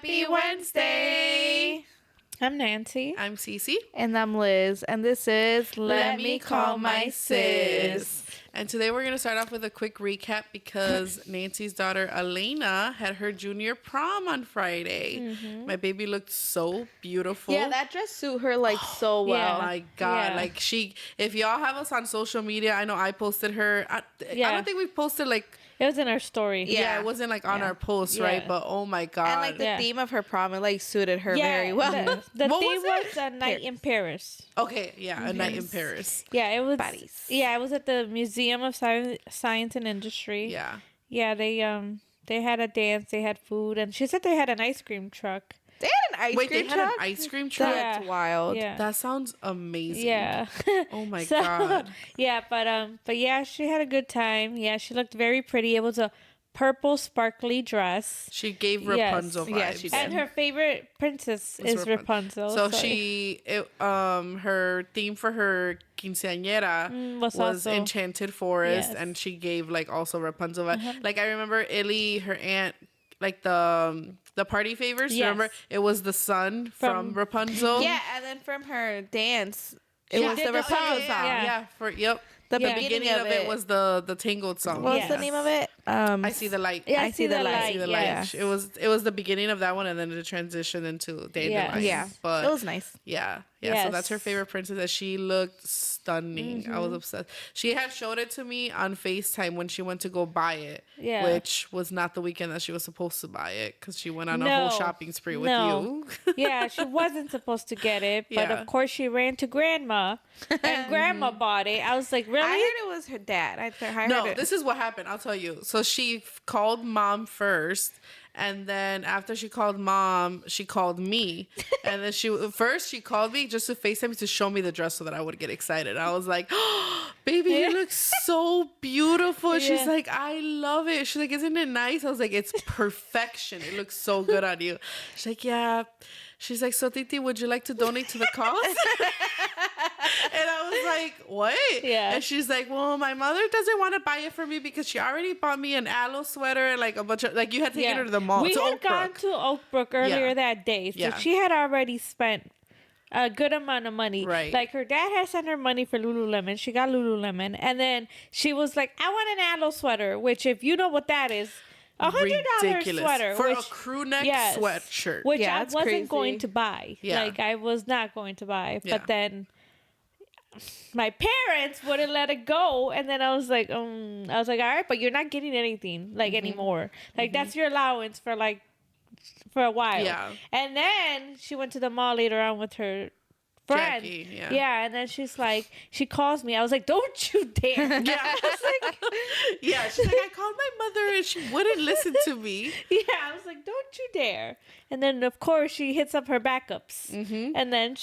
Happy Wednesday! I'm Nancy. I'm Cece. And I'm Liz. And this is Let Me Call My Sis. And today we're going to start off with a quick recap because Nancy's daughter Elena had her junior prom on Friday. Mm-hmm. My baby looked so beautiful. Yeah, that dress suit her like so well. Oh my God. Yeah. Like if y'all have us on social media, I know I posted her. I don't think we posted like... It was in our story. Yeah, it wasn't like on our post, right? But oh my God. And like the theme of her prom, it like suited her very well. The What theme was was a night in Paris. Okay, yeah, a night in Paris. Yeah, it was. Paris. Yeah, it was at the Museum of Science and Industry. Yeah. Yeah, they had a dance, they had food, and she said they had an ice cream truck. They had an ice cream They truck? had an ice cream truck? That's wild. Yeah. That sounds amazing. Yeah. Oh my God. Yeah, but yeah, she had a good time. Yeah, she looked very pretty. It was a purple sparkly dress. She gave Rapunzel vibes. Yeah, she did. And her favorite princess is Rapunzel. So her theme for her quinceañera was was also Enchanted Forest, Yes. and she gave like also Rapunzel vibes. Like I remember Illy, her aunt, like the party favors. Yes. Remember it was the sun from Rapunzel. Yeah, and then from her dance, it was did the the Rapunzel song. song. Yeah. The Yeah. Beginning of it was the Tangled song. What was Yes. the name of it? I See the Light. Yeah, I See the Light. I See the yes. Light. It was the beginning of that one, and then it transitioned into Dandelion. Yeah, But it was nice. Yeah. Yes. So that's her favorite princess. And she looked stunning. I was obsessed. She had showed it to me on FaceTime when she went to go buy it. Yeah. Which was not the weekend that she was supposed to buy it because she went on a No. whole shopping spree with No. you. Yeah, she wasn't supposed to get it, but Yeah. of course she ran to grandma, and grandma bought it. I was like, really? I heard it was her dad. I heard No, it. this is what happened. I'll tell you. So she called mom first, and then after she called mom, she called me, and then she called me just to FaceTime to show me the dress so that I would get excited. I was like, oh, "Baby, you look so beautiful." She's like, "I love it." She's like, "Isn't it nice?" I was like, "It's perfection. It looks so good on you." She's like, "Yeah." She's like, "So Titi, would you like to donate to the cause?" And I was like, "What?" Yeah. And she's like, "Well, my mother doesn't want to buy it for me because she already bought me an aloe sweater and like a bunch of like you had taken her to the mall." We to had gone Oakbrook. to Oakbrook earlier Yeah. that day, so Yeah. she had already spent a good amount of money. Right. Like her dad had sent her money for Lululemon. She got Lululemon, and then she was like, "I want an aloe sweater," which, if you know what that is, $100 Ridiculous. sweater For a which- crew neck yes, sweatshirt. which Yeah, I that's wasn't crazy. going to buy. Yeah. Like I was not going to buy, Yeah. but then my parents wouldn't let it go, and then I was like, all right, but you're not getting anything like anymore. Like that's your allowance for a while. Yeah. And then she went to the mall later on with her friend. Jackie, yeah. And then she calls me. I was like, "Don't you dare!" Yeah. Yeah. She's like, "I called my mother and she wouldn't listen to me." Yeah, I was like, "Don't you dare!" And then, of course, she hits up her backups, and then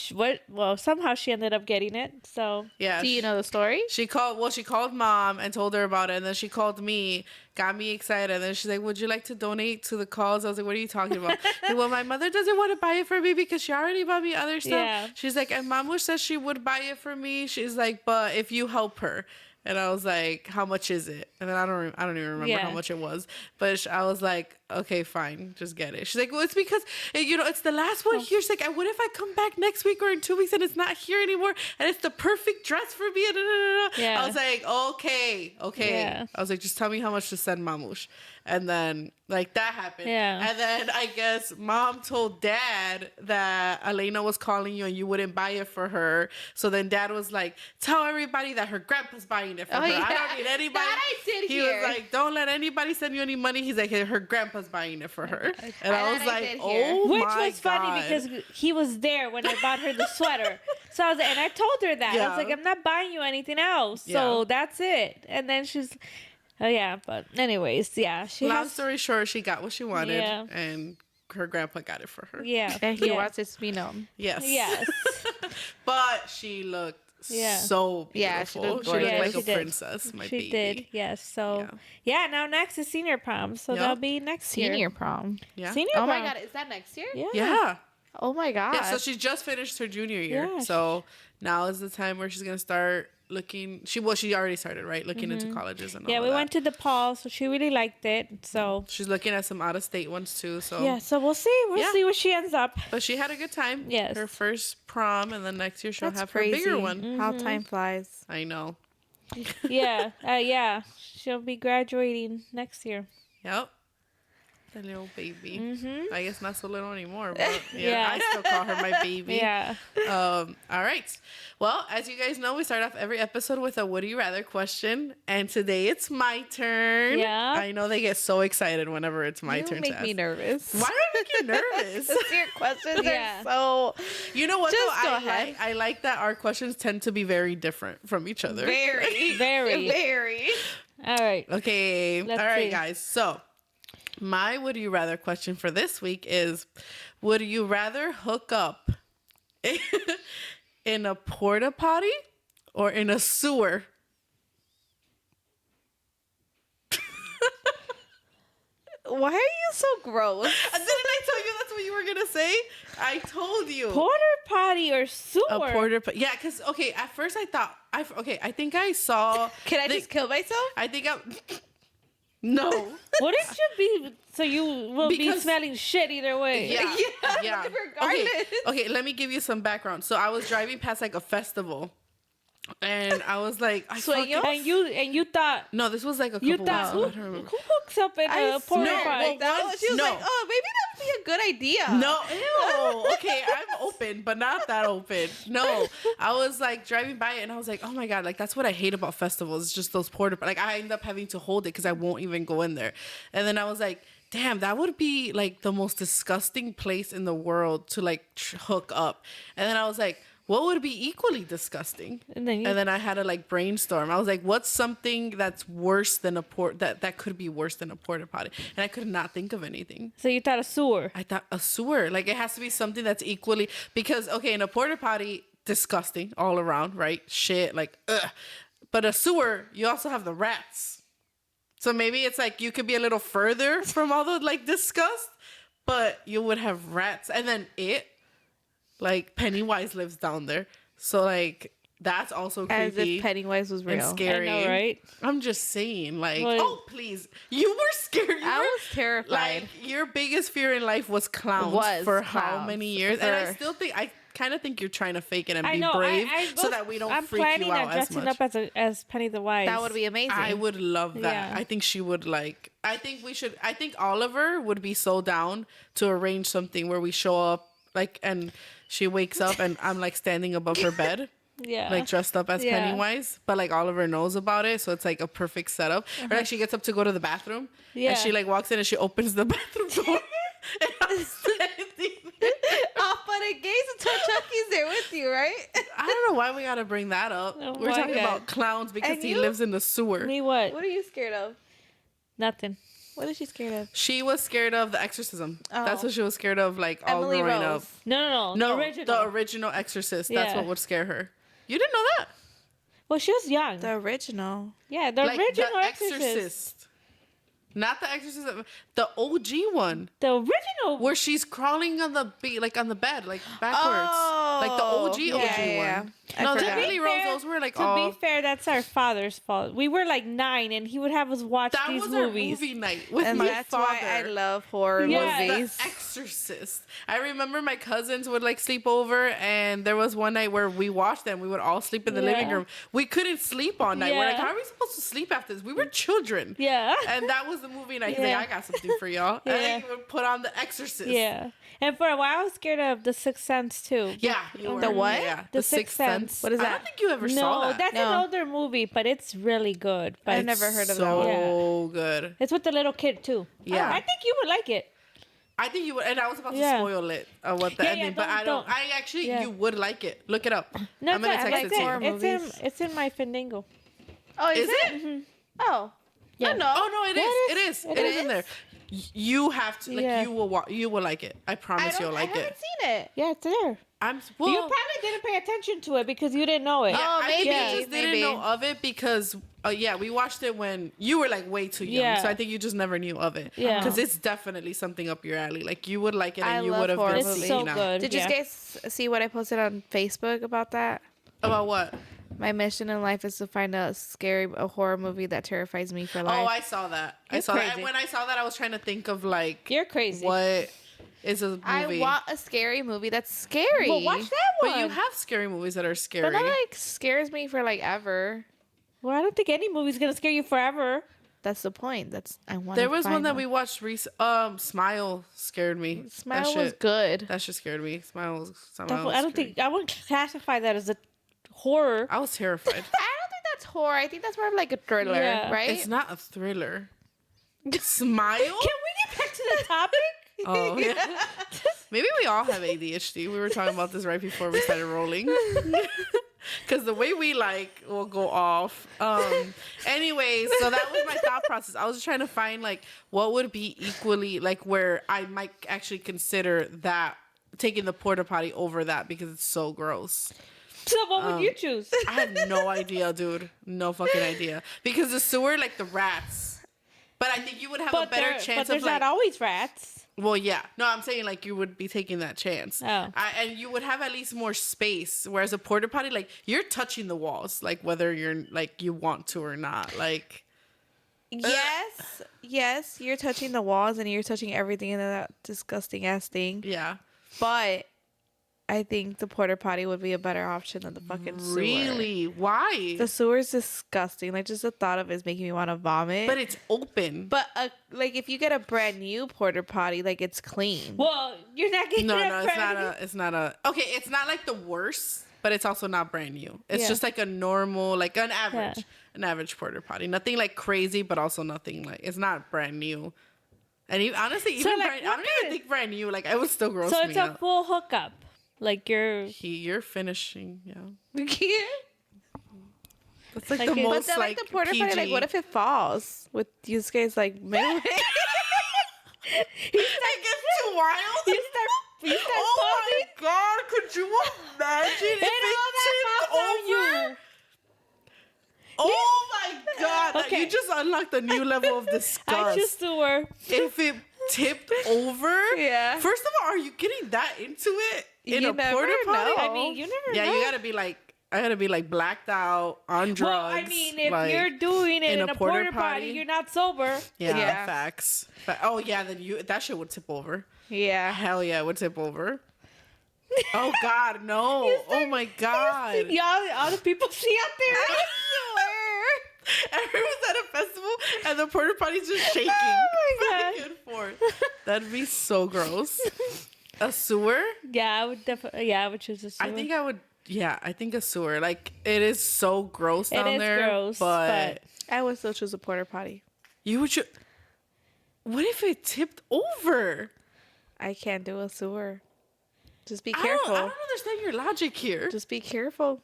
somehow she ended up getting it. So Yeah. Do you know the story? She called mom and told her about it, and then she called me, got me excited, and then she's like, "Would you like to donate to the cause?" I was like, "What are you talking about?" Like, "Well, my mother doesn't want to buy it for me because she already bought me other stuff." Yeah. She's like, "And Mamush says she would buy it for me." She's like, "But if you help her." And I was like, "How much is it?" And then I don't even remember Yeah. how much it was. But I was like, "Okay, fine, just get it." She's like, "Well, it's because it's the last one here." She's like, "What if I come back next week or in 2 weeks and it's not here anymore and it's the perfect dress for me?" Yeah. I was like, "Okay." Yeah. I was like, "Just tell me how much to send Mamush." And then like that happened. Yeah. And then I guess mom told dad that Elena was calling you and you wouldn't buy it for her. So then dad was like, "Tell everybody that her grandpa's buying it for her. yeah. I don't need anybody." That I did he hear. was like, "Don't let anybody send you any money." He's like, "Her grandpa's buying it for her." And I was I like, did hear. "Oh which my was funny God." because he was there when I bought her the sweater. So I was and I told her that. I Yeah. was like, "I'm not buying you anything else." Yeah. So that's it. And then she's, oh yeah. But anyways, yeah. Long story short, she got what she wanted, Yeah. and her grandpa got it for her. Yeah. And he yeah. wants it to be known. Yes. Yes. But she looked Yeah. so beautiful. Yeah, she looked She looked gorgeous. like she a did. princess, my She baby. did, yes. So, Yeah. yeah, now next is senior prom. So Yep. that'll be next year. Senior prom. Yeah. Senior Oh prom. my God, is that next year? Yeah. Yeah. Oh my God. Yeah, so she just finished her junior year. Yeah. So now is the time where she's going to start looking. She already started, right? Looking into colleges and all Yeah, of we that. went to DePaul, so she really liked it. So She's looking at some out of state ones too. So yeah, so we'll see. We'll Yeah. see where she ends up. but she had a good time. Yes. Her first prom, and then next year she'll That's have crazy. her bigger one. How time flies. I know. Yeah, yeah. She'll be graduating next year. Yep. The little baby. Mm-hmm. I guess not so little anymore, but yeah, Yeah. I still call her my baby. Yeah. All right. Well, as you guys know, we start off every episode with a would you rather question, and today it's my turn. Yeah. I know they get so excited whenever it's my You turn. make to me ask. nervous. Why do I make you nervous? Your questions Yeah. are so You know what? Just though? go ahead. I like that our questions tend to be very different from each other. very, Very. very. All right. Okay. Let's All right, see. guys. So, my would you rather question for this week is would you rather hook up in a porta potty or in a sewer? Why are you so gross? Didn't I tell you that's what you were going to say? I told you. Porter potty or sewer? A porta potty. Yeah, because, okay, at first I thought, I think I saw. Can I just kill myself? I think I. No. Wouldn't you be? So you will be Because- smelling shit either way. Yeah. Yeah, Okay. regardless. Okay, let me give you some background. So I was driving past like a festival, and I was like, I Sueños? fucking- And you thought No, this was like a couple you months thought ago. who I don't remember. hooks up in a porta no, potty? well, That was, she was No. like, oh, maybe that would be a good idea. No, ew. Okay, I'm open, but not that open. No, I was like driving by it, and I was like, oh my god, like that's what I hate about festivals. It's just those porta. Like I end up having to hold it because I won't even go in there. And then I was like, damn, that would be like the most disgusting place in the world to like hook up. And then I was like, what would be equally disgusting? And then you- I had to like brainstorm. I was like, what's something that's worse than a that could be worse than a porta potty? And I could not think of anything. So you thought a sewer? I thought a sewer. Like it has to be something that's equally because okay, in a porta potty, disgusting all around, right? Shit, like ugh. But a sewer, you also have the rats. So maybe it's like you could be a little further from all the like disgust, but you would have rats. And then like Pennywise lives down there. So like that's also As creepy if Pennywise was and real. scary. I know, right? I'm just saying, like, Well- oh please, you were scared. You I were- was terrified. Like your biggest fear in life was clowns for how clowns. many years? And I For- still think I kind of think you're trying to fake it and I be know. brave I so that we don't I'm freak planning you on out as dressing much. up as Penny the Wise. That would be amazing. I would love that. Yeah. I think she would like. I think we should. I think Oliver would be so down to arrange something where we show up like and she wakes up and I'm like standing above her bed. Yeah. Like dressed up as Yeah. Pennywise, but like Oliver knows about it, so it's like a perfect setup. Or like she gets up to go to the bathroom, Yeah. and she like walks in and she opens the bathroom door, and I'm standing there. Oh, but in case until Chucky's there with you, right? I don't know why we gotta bring that up. Oh We're my talking God. about clowns because And he you? lives in the sewer. Me what? What are you scared of? Nothing. What is she scared of? She was scared of the exorcism. That's Oh. what she was scared of, like all Emily growing Rose. up. No. No, The original. the original Exorcist. That's Yeah. what would scare her. You didn't know that? Well, she was young. The original. Yeah, the Like original the Exorcist. Not the Exorcist, the OG one. The original. Where she's crawling on the on the bed, like backwards, like the OG yeah, OG yeah. one. I No, forgot. Emily To be Rose, fair- those were like To all. be fair, that's our father's fault. We were like 9, and he would have us watch That these was movies. our movie night with And my that's father. why I love horror Yeah. movies. The Exorcist. I remember my cousins would like sleep over, and there was one night where we watched them. We would all sleep in the living Yeah. room. We couldn't sleep all night. We're like, Yeah. how are we supposed to sleep after this? We were children. Yeah. And that was the movie night. He's Yeah. like, I got something for y'all. And Yeah. then he would put on The Exorcist. Yeah. And for a while, I was scared of The Sixth Sense too. Yeah. You were. The what? Yeah. The Sixth Sense. What is I that? don't think you ever No, saw that. that's No. an older movie, but it's really good. But I've never heard of that so one. good. It's with the little kid too. Yeah. I think you would like it. I think you would, and I was about to Yeah. spoil it, what the Yeah, ending, yeah, but I don't. don't. I actually, Yeah. you would like it. Look it up. No, I'm gonna it's, text it to you. horror movies. it's in my Fandango. Oh, Is it? Oh. Yeah. No. Oh no, it Yeah, is. it It is. is. It It is is. in there. You have to like. Yeah. You will like it. I promise you'll like I haven't it. seen it. Yeah, it's there. I'm. Well, You probably didn't pay attention to it because you didn't know it. yeah, Oh, I think maybe, you just maybe. didn't know of it because. Yeah, we watched it when you were like way too young, Yeah. so I think you just never knew of it. Yeah. because it's definitely something up your alley. Like you would like it, and I you love would have horror been It's movies. so seen out. good. Did you yeah. guys see what I posted on Facebook about that? About what? My mission in life is to find a horror movie that terrifies me for life. Oh, I saw that. I You're saw that. crazy. And when I saw that, I was trying to think of like You're crazy. what is a movie. I want a scary movie that's scary. Well, watch that one. But you have scary movies that are scary. But that like scares me for like ever. Well, I don't think any movie's gonna scare you forever. That's the point. I want. There was one that we watched recently. Smile scared me. Smile was good. That shit scared me. Smile I don't think I wouldn't classify that as a horror. I was terrified. I don't think that's horror. I think that's more of like a thriller, Yeah. right? It's not a thriller. Smile? Can we get back to the topic? Oh, yeah. Maybe we all have ADHD. We were talking about this right before we started rolling. Because the way we like will go off. Anyways, so that was my thought process. I was just trying to find like what would be equally like where I might actually consider that taking the porta potty over that because it's so gross. So what would you choose? I have no idea, dude. No fucking idea. Because the sewer, like the rats. But I think you would have a better chance but of there's like. not always rats. Well, yeah. No, I'm saying like you would be taking that chance. Oh. And you would have at least more space. Whereas a porta potty, like you're touching the walls, like whether you're like you want to or not. Like. Yes, you're touching the walls and you're touching everything in that disgusting ass thing. Yeah. But I think the porta potty would be a better option than the fucking sewer. Really? Why? The sewer's disgusting. Like just the thought of it is making me want to vomit. But it's open. But like if you get a brand new porta potty, like it's clean. Well, you're not getting No, that it's not a. Okay, it's not like the worst, but it's also not brand new. It's Yeah. just like a normal, like an average porta potty. Nothing like crazy, but also nothing like it's not brand new. And honestly, So, even like, brand, I what don't even kind- think brand new. Like it would still gross So me it's a out. full hookup. Like You're finishing, yeah. Yeah. That's like Like the it- But most then like the porta PG. potty, like what if it falls with you guys like midway? It gets too wild? you start Oh pausing. my god! Could you imagine if all that it falls on tipped over? you. Oh my god! Like, Okay. you just unlocked a new level of disgust. I choose sewer. If it tipped over, Yeah. First of all, are you getting that into it in You a never porta potty? know. I mean, you never Yeah, know. you gotta be like, I gotta be like blacked out on drugs. Well, I mean, if like, you're doing it in a porta potty, potty, you're not sober. yeah, facts. Oh yeah, then that shit would tip over. Yeah. Hell yeah, it would tip over. Oh god, no! Oh my god! Y'all, all the people see out there. Everyone's at a festival and the porta potty's just shaking back and forth. That'd be so gross. A sewer? Yeah, I would definitely. Yeah, I would choose a sewer. I think I would. Yeah, I think a sewer. Like it is so gross down is there. gross, but I would still choose a porta potty. you would. What if it tipped over? I can't do a sewer. Just be I careful. don't understand your logic here. Just be careful.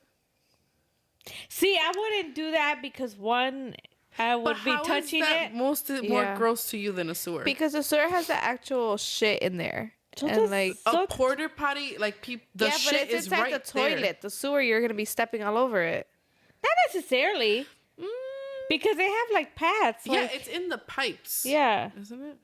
See, I wouldn't do that because one, I would But be how is touching that it. more Yeah. gross to you than a sewer? Because the sewer has the actual shit in there. So and does- like a so- porta potty, like the yeah, but shit it's is inside right the toilet. there. The sewer, you're gonna be stepping all over it. Not necessarily, because they have like pads. Yeah, Like, it's in the pipes. yeah. Isn't it?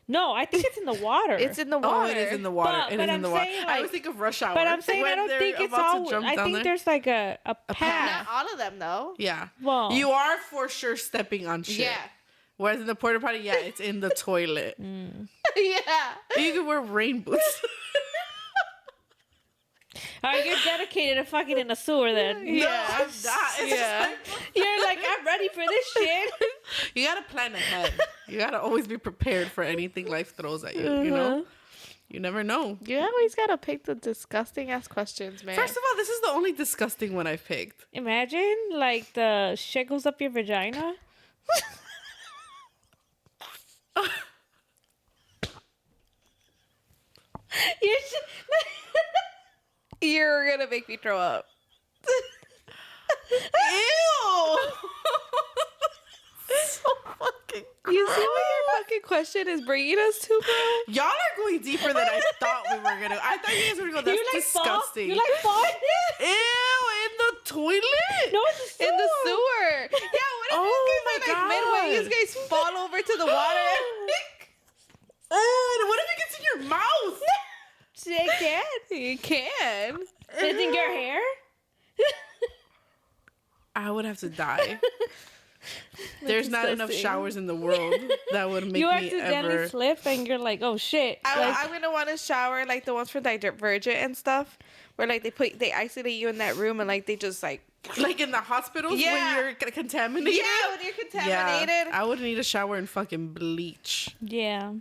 No, I think it's in the water. It's in the Oh, water. it is in the water. But- it but is in I'm the water. saying, I like- always think of Rush Hour. but I'm saying I when don't they're think it's about to all. jump I down think there. there's like a Not path. all of them though. Yeah. Well, You are for sure stepping on shit. Yeah. Whereas in the porta potty, yeah, it's in the toilet. Yeah. You can wear rain boots. all right, you're dedicated to fucking in a sewer then. No, I'm not. It's Yeah. just like, You're like, I'm ready for this shit. you gotta plan ahead. You gotta always be prepared for anything life throws at you. You know, you never know. You always gotta pick the disgusting ass questions, man. First of all, this is the only disgusting one I've picked. Imagine like the shit goes up your vagina. You should. You're gonna make me throw up. Ew! So fucking You see what your fucking question is bringing us to, bro? Y'all are going deeper than I thought we were gonna. I thought you guys were gonna go. That's You like disgusting. fall? You like fall? Ew! In the toilet? No, it's In the sewer. Yeah, what if Oh you guys my are like midway, you God. guys fall over to the water? And what if it gets in your mouth? They can. You can. Does it get your hair? I would have to die. There's not enough disgusting. showers in the world that would make You me accidentally ever. slip and you're like, oh shit. Like, I'm gonna want to shower like the ones for like Divergent and stuff, where like they isolate you in that room and like they just like Like in the hospitals Yeah. when you're contaminated. when you're contaminated. I would need a shower and fucking bleach. yeah.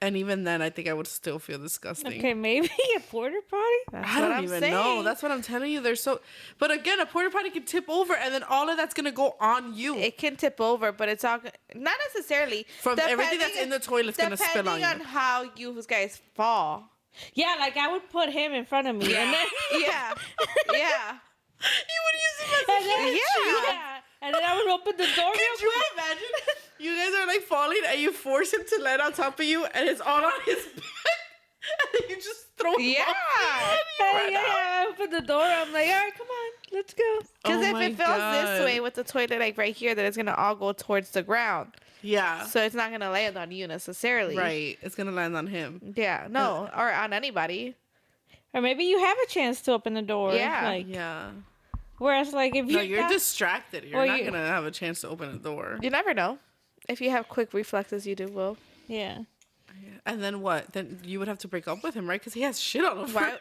And even then, I think I would still feel disgusting. Okay, maybe a porta potty? That's I what don't I'm even saying. know. That's what I'm telling you. They're so. But again, a porta potty can tip over, and then all of that's gonna go on you. It can tip over, but it's all not necessarily From everything that's depending- in the toilet's gonna spill on Depending on you. how you guys fall. Yeah, like I would put him in front of me. And then, Yeah, yeah. You would use him as a and then, Yeah. yeah. And then I would open the door real Could you quick. imagine? You guys are like falling and you force him to land on top of you and it's all on his back. And then you just throw him Yeah. off. Hey, yeah, I open the door. I'm like, all right, come on, let's go. Because Oh if my it fills God. this way with the toilet like right here, then it's gonna all go towards the ground. Yeah. So it's not gonna land on you necessarily. Right. It's going to land on him. Yeah. No. Or on anybody. Or maybe you have a chance to open the door. Yeah. Like, Yeah. whereas, like, if No, you're you're not- distracted. You're Or not you- going to have a chance to open a door. You never know. If you have quick reflexes, you do will. yeah. And then what? Then you would have to break up with him, right? Because he has shit all over. Why?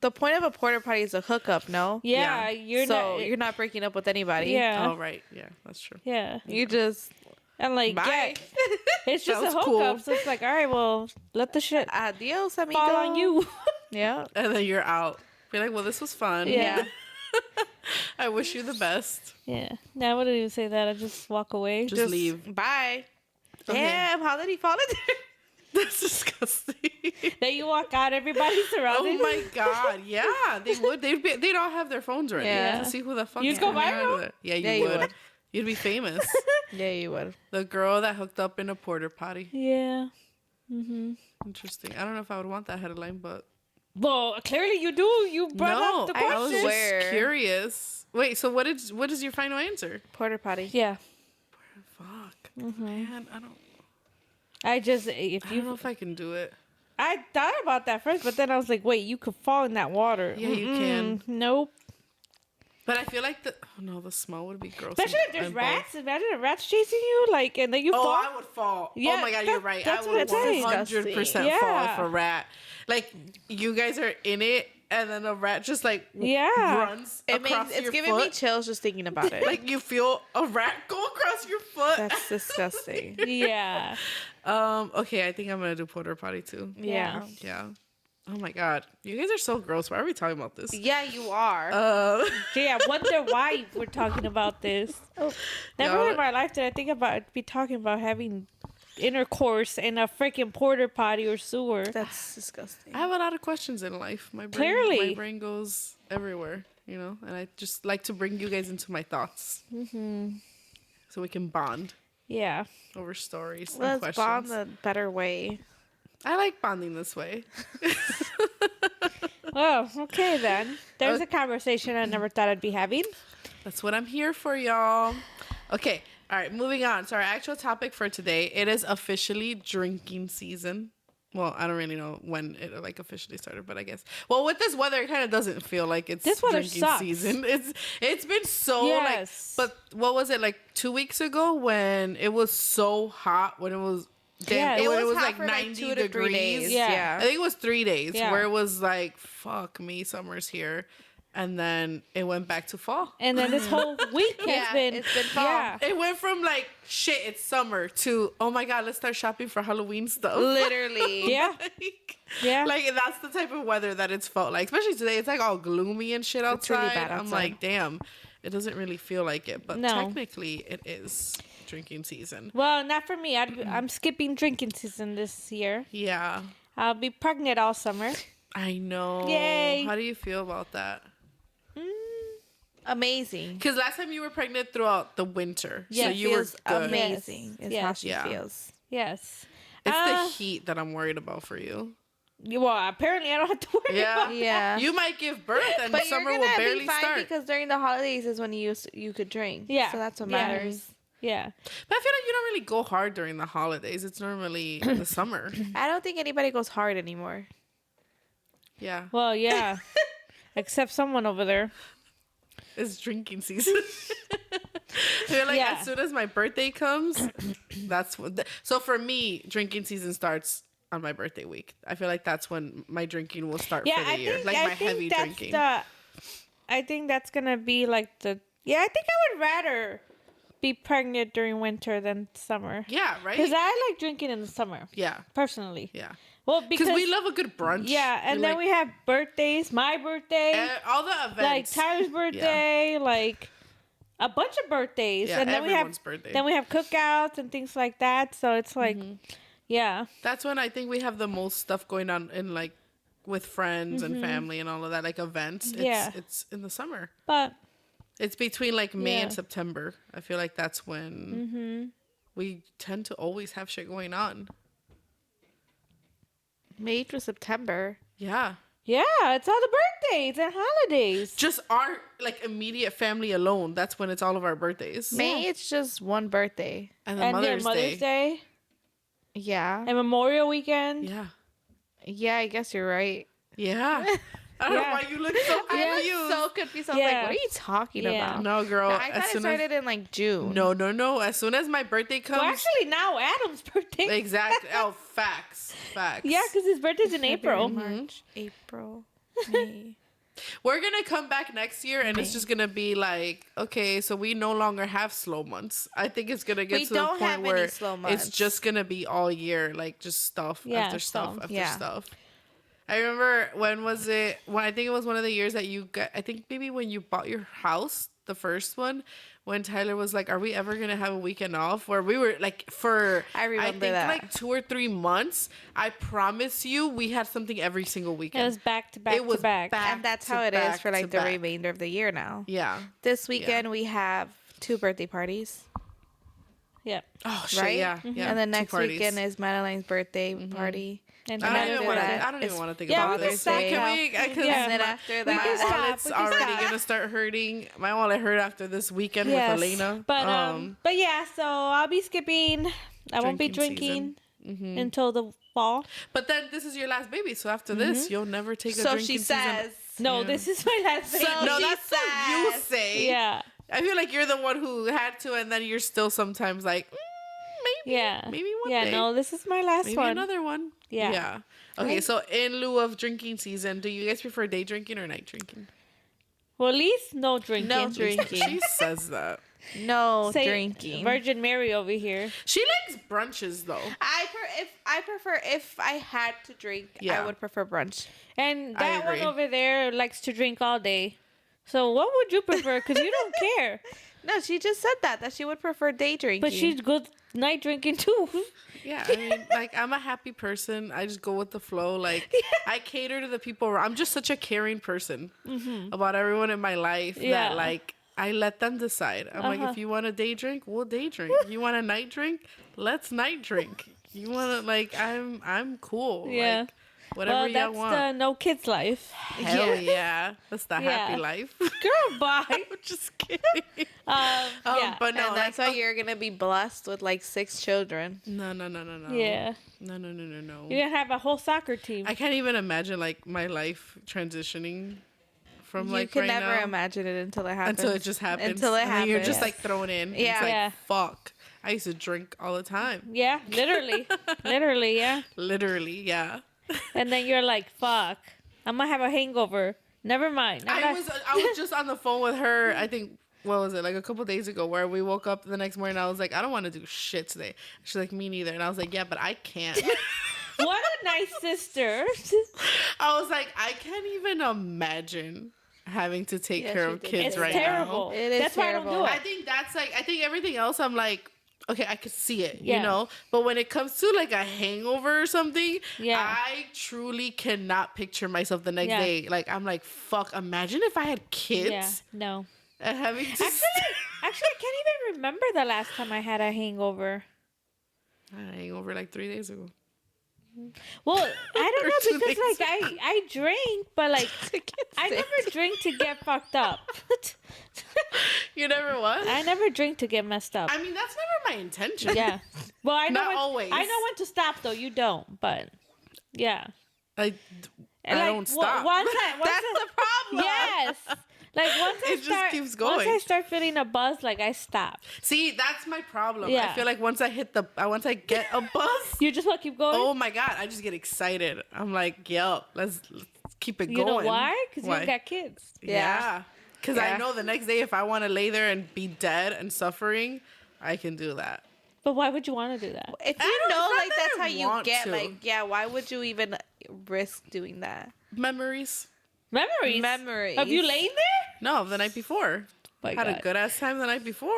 The point of a porta potty is a hookup, no? Yeah, Yeah. you're So not. you're not breaking up with anybody. Yeah. Oh, right. Yeah, that's true. Yeah. You just And like, bye. yeah, it's just a Sounds hookup. cool. So it's like, all right, well, let the shit Adios, amigo. fall on you. Yeah. And then you're out. Be like, well, this was fun. Yeah. I wish you the best. Yeah. No, I wouldn't even say that. I just walk away. Just leave. Bye. Okay. Damn, how did he fall in there? That's disgusting. Then you walk out, everybody's surrounded. Oh my god, yeah, they would. They'd all have their phones ready Yeah. to see who the fuck. You'd is go coming out of viral? there. Yeah, Yeah, you you would. would. You'd be famous. Yeah, you would. The girl that hooked up in a porta potty. Yeah. Interesting. I don't know if I would want that headline, but Well, clearly you do. You brought no, up the I was question. swear. just curious. Wait, so what is your final answer? Porta potty. Yeah. Fuck, Mm-hmm. man, I don't I just, know if I can do it. I thought about that first, but then I was like, wait, you could fall in that water. Yeah, you can. Nope. But I feel like the smell would be gross. Especially if there's and rats. Imagine if rats chasing you, like, and then you Oh, fall. I would fall. Yeah, oh my god, you're that- right. that's I what would I'm saying. 100% fall Yeah. if a rat. Like you guys are in it, and then a rat just like Yeah. runs across It's your giving me foot. chills just thinking about it. Like you feel a rat go across your foot. That's disgusting. Yeah. Okay, I think I'm gonna do porta potty too. Yeah. Yeah. Oh my god, you guys are so gross. Why are we talking about this? Yeah, you are. Yeah, I wonder why we're talking about this. Never Y'all- in my life did I think about be talking about having intercourse in a freaking porta potty or sewer. That's disgusting. I have a lot of questions in life. My Clearly. brain goes everywhere, you know, and I just like to bring you guys into my thoughts, so we can bond Yeah. over stories and Let's questions. bond the better way. I like bonding this way. Oh, okay then. There's a conversation I never thought I'd be having. That's what I'm here for, y'all. Okay, all right, moving on. So our actual topic for today, it is officially drinking season. Well, I don't really know when it like officially started, but I guess. Well, with this weather, it kind of doesn't feel like it's This weather drinking sucks. season. It's been so Yes. like. But what was it like 2 weeks ago when it was so hot? When it was Yeah, when it was hot like for, 90 2 to 3 degrees. days. Yeah. I think it was 3 days Yeah. where it was like, fuck me, summer's here, and then it went back to fall. And then this whole week has Yeah, been it's been fall. Yeah. It went from like shit, it's summer to oh my god, let's start shopping for Halloween stuff. Literally. Yeah. like, Yeah. like that's the type of weather that it's felt like. Especially today, it's like all gloomy and shit It's outside. really bad I'm outside. like, damn, it doesn't really feel like it, but No. technically it is drinking season. Well, not for me. I'm skipping drinking season this year. Yeah, I'll be pregnant all summer. I know. Yay. How do you feel about that? Amazing. Because last time you were pregnant throughout the winter, so Yes. you were Feels good. amazing. Is how Yes. she Yeah. feels. Yes. It's the heat that I'm worried about for you. Well, apparently I don't have to worry Yeah. about Yeah. You might give birth and But summer you're will gonna barely be fine start. because during the holidays is when you could drink. Yeah. So that's what Yeah. matters. Yeah. But I feel like you don't really go hard during the holidays. It's normally the summer. I don't think anybody goes hard anymore. Yeah. Well, yeah. Except someone over there. is drinking season. I feel like Yeah. as soon as my birthday comes, that's when. So for me, drinking season starts on my birthday week. I feel like that's when my drinking will start Yeah, for the I year. think Like I my think heavy that's drinking. I think that's gonna be like the. Yeah, I think I would rather be pregnant during winter than summer. Yeah, right. Because I like drinking in the summer. Yeah, Personally. yeah. Well, Because we love a good brunch. Yeah, and then we have birthdays. My birthday, all the events. like Tyler's birthday, like a bunch of birthdays, Yeah, and then everyone's birthday. Then we have cookouts and things like that. So it's like, yeah, That's when I think we have the most stuff going on in like with friends and family and all of that, like events. Yeah. It's in the summer. but It's between like May and Yeah. September. I feel like that's when we tend to always have shit going on. May to September. Yeah. yeah, it's all the birthdays and holidays. Just our like immediate family alone. That's when it's all of our birthdays. May, it's just one birthday. And And Mother's Day. Day Yeah. and Memorial Weekend. Yeah. Yeah, I guess you're right. Yeah. I don't know Yeah. why you look so I confused. was so confused. I was Yeah. like, what are you talking Yeah. about? No, girl. I as thought it soon started in like June. No. As soon as my birthday comes. Well, actually, now Adam's birthday. Exactly. Oh, facts. Yeah, because his birthday's in April. March, April, May. We're going to come back next year and it's just going to be like, okay, so we no longer have slow months. I think it's going to get We to the don't point have any where slow it's months. just going to be all year, like just stuff Yeah, after stuff after Yeah. stuff. I remember when was it? When I think it was one of the years that you got. I think maybe when you bought your house, the first one, when Tyler was like, "Are we ever gonna have a weekend off?" Where we were like, for I remember think that. like 2 or 3 months. I promise you, we had something every single weekend. It was back to back It was to back. back. And that's to how it is back for to like the back. remainder of the year now. Yeah. This weekend we have 2 birthday parties, Yeah. Oh shit. right? Yeah. Yeah. And the 2 next parties. weekend is Madeline's birthday party. And I don't after even want to. that, I don't even it's- want to think Yeah, about we can this. stop Can now. we? Because Yeah. And then my, after We can that, stop. wallet's We can already stop. gonna start hurting. My wallet hurt after this weekend Yes. with Elena. But yeah, so I'll be skipping. I won't be Drinking drinking until the fall. But then this is your last baby, so after this, you'll never take a so drinking she season. says. No, Yeah. this is my last baby. No, she that's what you says. say. Yeah. I feel like you're the one who had to, and then you're still sometimes like, maybe, Yeah. maybe one Yeah, day. no, this is my last Maybe one. another one. Yeah. Yeah. Okay, so in lieu of drinking season, do you guys prefer day drinking or night drinking? Well, at least no drinking. No drinking. She says that. No Say drinking. Virgin Mary over here. She likes brunches though. I prefer if I had to drink, Yeah. I would prefer brunch. And I that one agree. over there likes to drink all day. So what would you prefer? Because you don't care. No, she just said that she would prefer day drinking. But she's good night drinking too. Yeah, I mean, like I'm a happy person. I just go with the flow. Like I cater to the people around. I'm just such a caring person about everyone in my life Yeah. that like I let them decide. I'm like, if you want a day drink, we'll day drink. You want a night drink? Let's night drink. You want to like I'm cool. Yeah. Like, whatever Well, you that's want. the no kids life. Hell yeah. That's the happy Yeah. life. Girl, bye. I'm just kidding. Yeah. But no, and that's like, why you're gonna be blessed with like 6 children. no. Yeah. No. You're gonna have a whole soccer team. I can't even imagine like my life transitioning from You like can right never now imagine it until it happens. until it just happens. Until it and then happens. you're just like thrown in. Yeah. It's like, Yeah. fuck. I used to drink all the time. Yeah, literally. Literally, yeah. Literally, yeah. And then you're like, fuck. I'm gonna have a hangover. Never mind. I was just on the phone with her, I think, what was it, like a couple days ago, where we woke up the next morning and I was like, I don't want to do shit today. She's like, me neither. And I was like, yeah, but I can't. What a nice sister. I was like, I can't even imagine having to take Yeah, care she of did. kids It's right terrible. now. It is That's why I don't terrible. do I it. think that's like, I think everything else I'm like, okay, I could see it, Yeah. you know? But when it comes to like a hangover or something, Yeah. I truly cannot picture myself the next Yeah. day. Like, I'm like, fuck, imagine if I had kids Yeah, no. and having to Actually, I can't even remember the last time I had a hangover. I had a hangover like 3 days ago. Well, I don't Or know 2 because days like I drink, but like I never drink to get fucked up. You never what? I never drink to get messed up. I mean, that's never my intention. Yeah. Well, I know Not when, always. I know when to stop though. You don't, but yeah. I And, don't stop. Once I, That's the problem. Yes. Like It just keeps going. Once I start feeling a buzz, like I stop. See, that's my problem. Yeah. I feel like once I get a buzz, You just want to keep going. oh my God, I just get excited. I'm like, yo, let's keep it going. You know why? Because you got kids. Yeah. Because I Yeah. know the next day if I want to lay there and be dead and suffering, I can do that. But why would you want to do that? If I you don't- know, it's not like, that that's I how you want get, to. like, yeah, why would you even risk doing that? Memories. Memories. Of you laying there? No, the night before. My Had a God. good ass time the night before.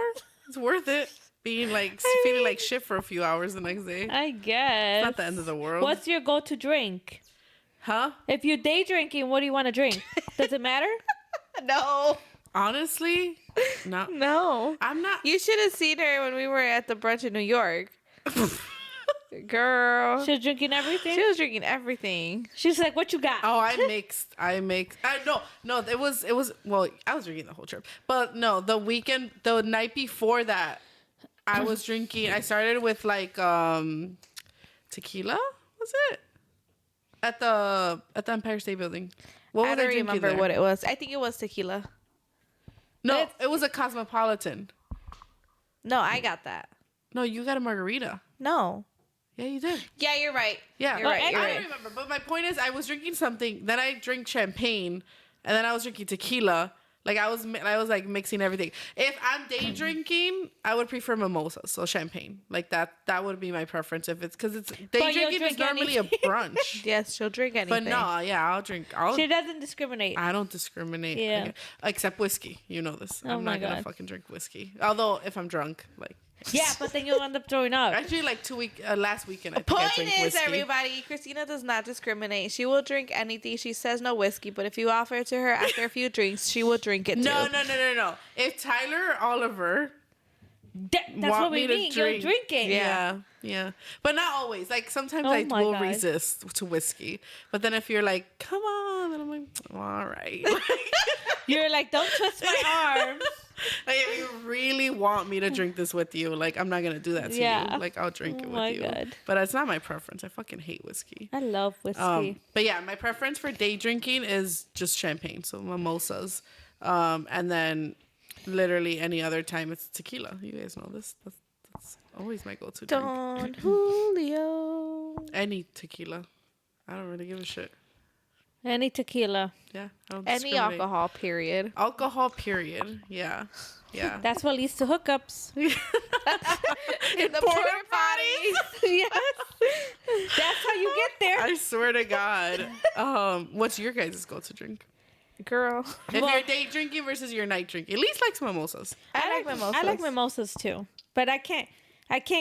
It's worth it. Being like, feeling like shit for a few hours the next day. I guess. It's not the end of the world. What's your go-to drink? Huh? If you're day drinking, what do you want to drink? Does it matter? No. Honestly, no. No. I'm not. You should have seen her when we were at the brunch in New York. Girl. She's drinking everything? She was drinking everything. She's like, what you got? Oh, I mixed. No. It was. Well, I was drinking the whole trip, but no, the night before that, I was drinking. I started with like tequila. Was it at the Empire State Building? What I was don't drinking remember there? what it was. I think it was tequila. No, it was a Cosmopolitan. No, I got that. No, you got a margarita. No. Yeah, you did. Yeah, you're right. Yeah, You're right. I You're I right. don't remember, but my point is, I was drinking something. Then I drank champagne, and then I was drinking tequila. Like I was like mixing everything. If I'm day drinking, I would prefer mimosas, so champagne. Like that would be my preference. If it's because it's day But you'll drinking is drink normally a anything. brunch. Yes, she'll drink anything. But no, yeah, I'll drink. She doesn't discriminate. I don't discriminate. Yeah. Except whiskey. You know this. Oh I'm my not gonna God. fucking drink whiskey. Although if I'm drunk, like. Yeah, but then you'll end up throwing up. Actually, like last weekend, I think I Point drank is, whiskey. everybody, Christina does not discriminate. She will drink anything. She says no whiskey, but if you offer it to her after a few drinks, she will drink it No. too. No. If Tyler or Oliver That's want what we me to mean. drink. You're drinking. Yeah. But not always. Like sometimes Oh I my will God. resist to whiskey. But then if you're like, come on, then I'm like, all right. You're like, don't twist my arm. Like if you really want me to drink this with you, like I'm not gonna do that to Yeah. you. Like I'll drink it Oh with my you. God. But it's not my preference. I fucking hate whiskey. I love whiskey. But yeah, my preference for day drinking is just champagne, so mimosas, and then literally any other time it's tequila. You guys know this. That's always my go-to drink. Don Julio. Any tequila. I don't really give a shit. Any tequila. Yeah. I don't Any discriminate. alcohol, period. Alcohol, period. Yeah. Yeah. That's what leads to hookups. In the porta potties. Yes. That's how you get there. I swear to God. What's your guys' go-to drink? Girl. If Well- you're day drinking versus your night drinking, at least likes mimosas. I like mimosas. I like mimosas too, but I can't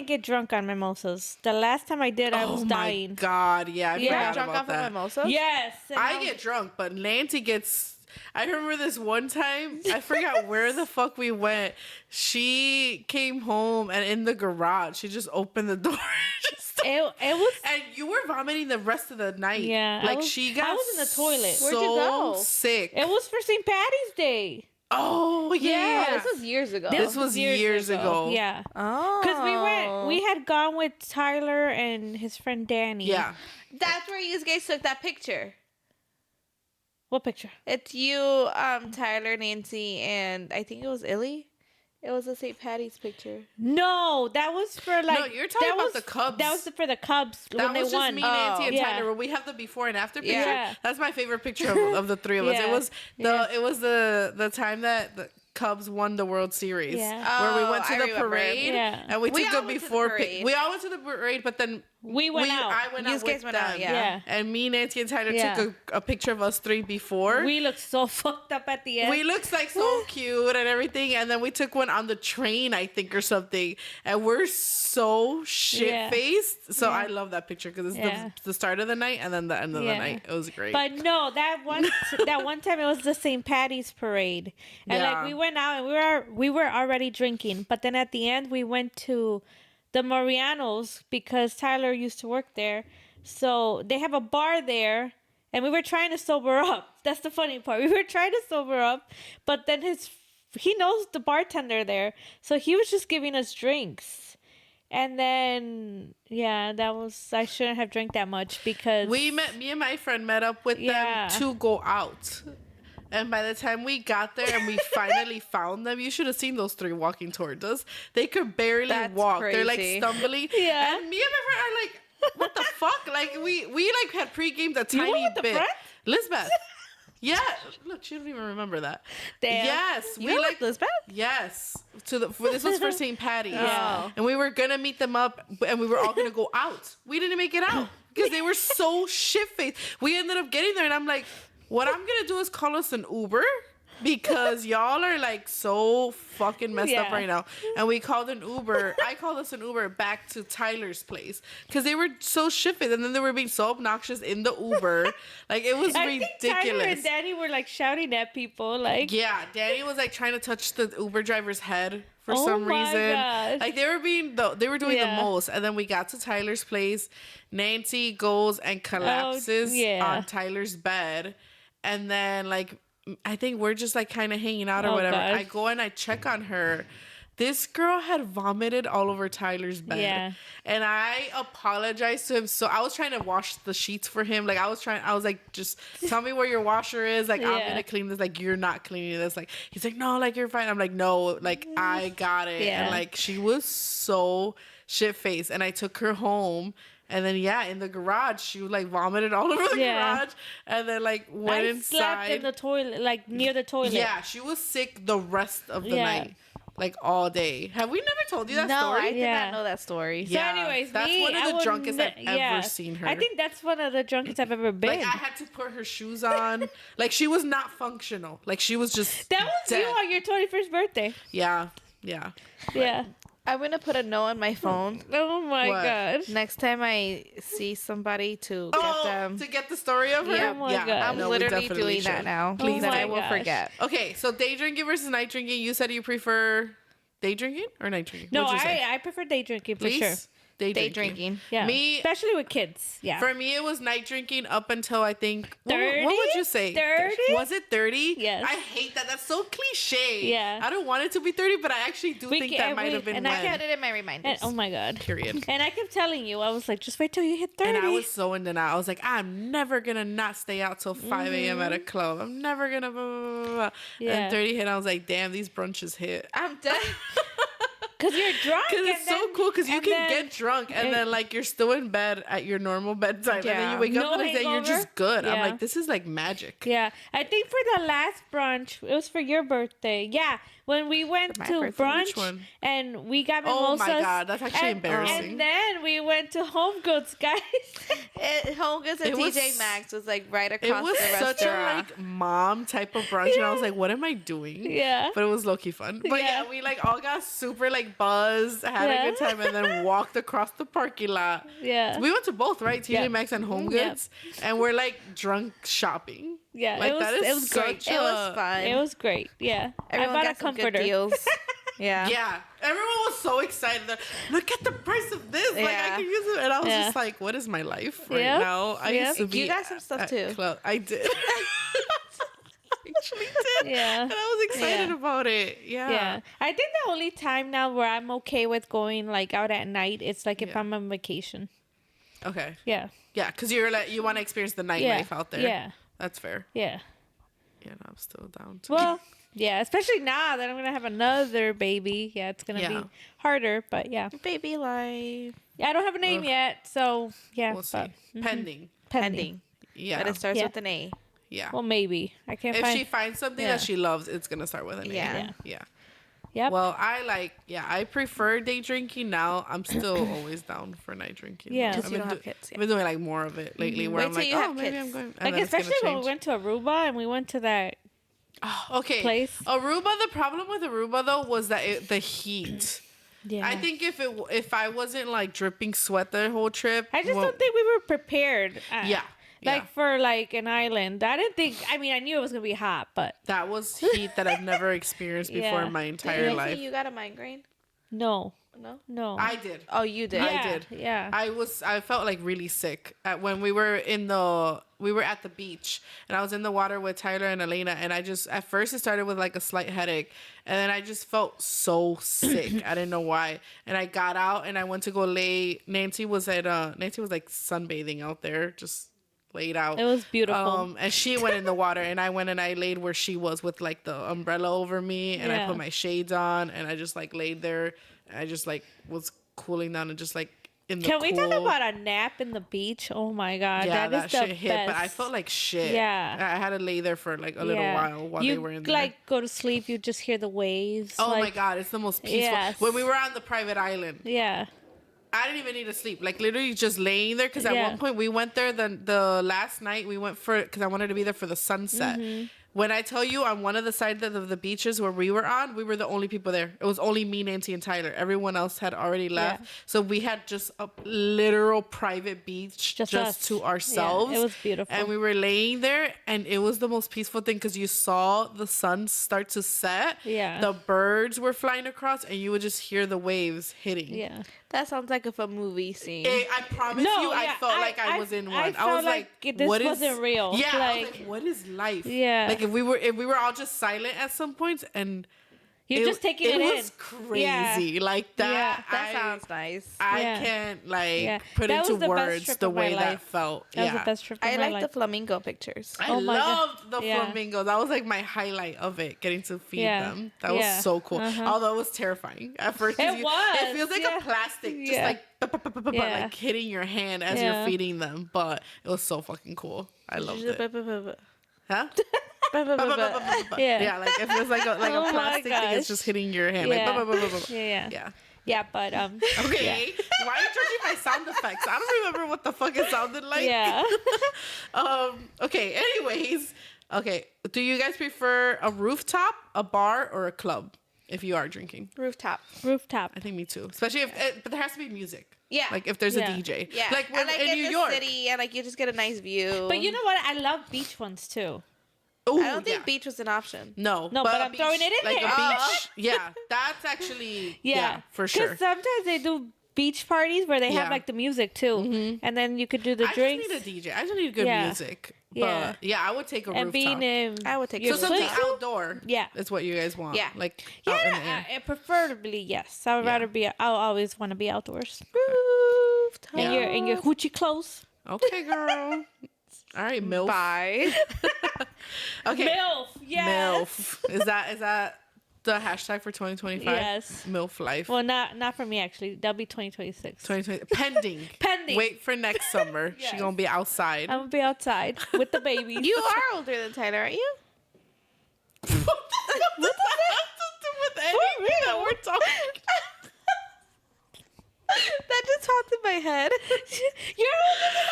get drunk on mimosas. The last time I did, I was Oh my dying. God, yeah, I Yeah. forgot Drunk about off that. of mimosas? Yes. and I get drunk, but Nancy gets. I remember this one time. I forgot where the fuck we went. She came home and in the garage, she just opened the door. It was. And you were vomiting the rest of the night. Yeah, I like was- she got. I was in the toilet. So Where'd you go? sick. It was for St. Patty's Day. Oh yeah. This was years ago. This was years ago. Yeah. Oh. Because we had gone with Tyler and his friend Danny. Yeah. That's where you guys took that picture. What picture? It's you, Tyler, Nancy, and I think it was Illy. It was a St. Patty's picture. No, that was for like. No, you're talking that about was- the Cubs. That was for the Cubs That when they was just won. me, Nancy, and Yeah. Tyler. Where we have the before and after picture. Yeah. That's my favorite picture of the three of us. Yeah. It was Yeah. the time that the Cubs won the World Series. Yeah. Where we Oh, went to I the remember. parade. Yeah. And we We took all a went to the before parade. we all went to the parade, but then We went out. I went You out guys with went them. out, yeah. Yeah. And me, Nancy, and Tyler Yeah. took a picture of us three before. We looked so fucked up at the end. We looked like so cute and everything, and then we took one on the train, I think, or something, and we're so shit faced. So Yeah. I love that picture because it's Yeah. the start of the night and then the end of the Yeah. night. It was great. But no, that one time it was the St. Patty's parade, and Yeah. like we went out and we were already drinking, but then at the end we went to the Marianos because Tyler used to work there, so they have a bar there, and we were trying to sober up. That's the funny part. We were trying to sober up, but then he knows the bartender there, so he was just giving us drinks. And then, yeah, I shouldn't have drank that much because me and my friend met up with Yeah. them to go out. And by the time we got there and we finally found them, you should have seen those three walking towards us. They could barely That's walk. They're like crazy. stumbling. Yeah. And me and my friend are like, what the fuck? Like we like had pre-gamed a tiny went with the bit. friend? Lisbeth. Yeah. Look, she don't even remember that. Damn. Yes. You went with Lisbeth? Yes. This was for St. Patty's. Yeah. And we were gonna meet them up and we were all gonna go out. We didn't make it out because they were so shit-faced. We ended up getting there and I'm like, what I'm gonna do is call us an Uber because y'all are like so fucking messed up Yeah. right now. And we called an Uber. I called us an Uber back to Tyler's place because they were so shit-faced and then they were being so obnoxious in the Uber. Like it was I think Tyler ridiculous. and Danny were like shouting at people, like, Yeah, Danny was like trying to touch the Uber driver's head for Oh some my reason. gosh. Like they were doing the Yeah. most. And then we got to Tyler's place. Nancy goes and collapses yeah. on Tyler's bed. And then like I think we're just like kind of hanging out or Oh, whatever. God. I go and I check on her. This girl had vomited all over Tyler's bed. Yeah. And I apologized to him. So I was trying to wash the sheets for him. Like I was like, just tell me where your washer is. Like I'm Yeah. gonna clean this. Like you're not cleaning this. Like he's like, no, like you're fine. I'm like, no, like I got it. Yeah. And like she was so shit faced. And I took her home. And then in the garage, she like vomited all over the Yeah. garage. And then like went I inside. slept in the toilet, like near the toilet. Yeah, she was sick the rest of the Yeah. night. Like all day. Have we never told you that No, story? I did Yeah. not know that story. So Yeah, anyways, that's me, one of I the would drunkest I've ever seen her. I think that's one of the drunkest I've ever been. Like I had to put her shoes on. Like she was not functional. Like she was just that was dead. you on your 21st birthday. Yeah. Yeah. I'm gonna put a note on my phone Oh my What? god. next time I see somebody to get them. To get the story of her. Yeah. Oh my God. I'm no, we literally definitely doing that should. now. Please Then Oh I my will gosh. forget. Okay, so day drinking versus night drinking. You said you prefer day drinking or night drinking? No, What'd you say? I prefer day drinking for Please? sure. Day drinking. Yeah. Me- especially with kids. Yeah. For me, it was night drinking up until I think 30? What would you say? 30? Was it 30? Yes. I hate that. That's so cliche. Yeah. I don't want it to be 30, but I actually do We think ca- that might we- have been and when. I I had it in my And, reminders. oh my god. Period. And I kept telling you, I was like, just wait till you hit 30. And I was so in denial. I was like, I'm never gonna not stay out till 5 a.m. at a club. I'm never gonna blah, blah, blah, blah. Yeah. And 30 hit. I was like, damn, these brunches hit. I'm done. Because you're drunk. Because it's and so then- cool because you and can then- get drunk and then like you're still in bed at your normal bedtime. And then Yeah. you wake up No the next day, you're hangover. just good. I'm Yeah. like, this is like magic. Yeah, I think for the last brunch, it was for your birthday. Yeah, when we went For my to birthday? brunch Which one? and we got Oh mimosas. my God, that's actually and, embarrassing. And then we went to Home Goods, guys. Home Goods and It was- TJ Maxx was like right It across was the such a restaurant. like mom type of brunch, and I was like, "What am I doing?" Yeah. but it was low key fun. But yeah. Yeah. we like all got super like buzzed, had Yeah. a good time, and then walked across the parking lot. Yeah. We went to both, right? TJ Yeah. Maxx and Home Yeah. Goods, and we're like drunk shopping. Yeah, Like it was, that is it was great. such It was a- fun. It was great. Yeah. Everyone I bought got a some good comforter. deals. Yeah. Yeah, everyone was so excited. They're, look at the price of this. Like I Yeah. can use it, and I was Yeah. just like, "What is my life right Yep. now?" I Yep. used to be. You got some stuff at too. club. I did. Actually did. Yeah. And I was excited Yeah. about it. Yeah. Yeah. I think the only time now where I'm okay with going like out at night, it's like if Yeah. I'm on vacation. Okay. Yeah. Yeah, because you're like you want to experience the Yeah. nightlife out there. Yeah. That's fair. Yeah. Yeah, no, I'm still down. To Well, yeah, especially now that I'm gonna have another baby. Yeah, it's gonna Yeah. be harder, but yeah. Baby life. I don't have a name Ugh. yet, so yeah. we'll see. but- mhm. Pending. Pending. Yeah. But it starts Yeah. with an A. Yeah. Well, maybe I can't if find. she finds something Yeah. that she loves, it's gonna start with an A. Yeah. Yeah. Yeah. Yep. Well, I prefer day drinking now. I'm still always down for night drinking. Yeah. I've 'Cause you been don't have kids, I've been doing like more of it lately where Wait I'm till like, you oh, have maybe kids. I'm going. And like then it's gonna especially when we change. went to Aruba and we went to that. Okay. place. Aruba, the problem with Aruba though was that the heat. Yeah. I think if I wasn't like dripping sweat the whole trip, I just well, don't think we were prepared. Yeah. Like yeah. for like an island. I didn't think. I mean, I knew it was gonna be hot, but That was heat that I've never experienced before Yeah. in my Did entire you life. say you got a migraine? no, No. no. I did. Oh, you did. yeah, I did. Yeah. I felt like really sick when we were at the beach and I was in the water with Tyler and Elena, and at first it started with like a slight headache, and then I just felt so sick. I didn't know why. And I got out and I went to go lay. Nancy was like sunbathing out there, just laid out. It was beautiful. And she went in the water, and I went and I laid where she was with like the umbrella over me, and I Yeah. put my shades on, and I just like laid there. And I just like was cooling down and just like in the Can we talk cool. about a nap in the beach? Oh my god, Yeah, that is that the shit hit, best. but I felt like shit. Yeah. I had to lay there for like a little while you they were in there. like go to sleep, you just hear the waves. Oh my like, god, it's the most peaceful. Yes. When we were on the private island, Yeah. I didn't even need to sleep. Like literally just laying there because at Yeah. one point we went there. The last night we went for because I wanted to be there for the sunset. Mm-hmm. When I tell you on one of the sides of the beaches where we were on, we were the only people there. It was only me, Nancy, and Tyler. Everyone else had already left. Yeah. So we had just a literal private beach Just just us. to ourselves. Yeah, it was beautiful. And we were laying there, and it was the most peaceful thing because you saw the sun start to set. Yeah. The birds were flying across, and you would just hear the waves hitting. Yeah. That sounds like a movie scene. I promise No, you, I yeah, felt like I was in one. I felt was like, this what is wasn't real. Yeah, I was Like, like, what is life? Yeah. Like if we were all just silent at some points, and you're just taking it in. It was crazy, like that. Yeah, That sounds nice. I Yeah. can't like Yeah. put That into was the best words trip the of my way that life. felt. That was the best trip of I my like life. the flamingo pictures. I Oh my God. loved the Yeah. flamingos. That was like my highlight of it, getting to feed Yeah. them. That Yeah. was so cool. Uh-huh. Although it was terrifying at first. 'cause It was, It feels like yeah. a plastic, just Yeah. like Yeah. like hitting your hand as Yeah. you're feeding them. But it was so fucking cool. I loved it. Huh? Yeah. Yeah, like it feels like a Oh my plastic thing is gosh. just hitting your hand. Yeah. Like Yeah. yeah. Yeah, but Okay. Why are you judging my sound effects? I don't remember what the fuck it sounded like. Yeah. Okay, anyways. Okay. Do you guys prefer a rooftop, a bar, or a club if you are drinking? Rooftop. Rooftop. I think me too. Especially if but there has to be music. Yeah. Like if there's Yeah. a DJ. Yeah. Like when, and like in New the York. city, and like you just get a nice view. But you know what? I love beach ones too. Ooh, I don't think yeah. beach was an option. No, No, but a I'm throwing it in like there. a Oh. beach. Yeah, that's actually Yeah, for sure. Because sometimes they do beach parties where they Yeah. have like the music too, and then you could do the I drinks. just need a DJ. I just need good Yeah. music. But Yeah. yeah, I would take a and rooftop. being in, I would take your a So something swimsuit. outdoor. Yeah. Is what you guys want. Yeah. Like out in the air. Yeah, preferably yes. I would Yeah. rather be. I'll always want to be outdoors. Rooftop. And your hoochie clothes. Okay, girl. All right, MILF. Bye. Okay. MILF. Yes. MILF. Is that the hashtag for 2025? Yes. MILF life. Well, not for me actually. That'll be 2026. 2020 pending. Pending. Wait for next summer. Yes. She gonna be outside. I'm gonna be outside with the babies. You are older than Tyler, aren't you? What does that have to do with anything that we're talking? That just popped in my head. You're older than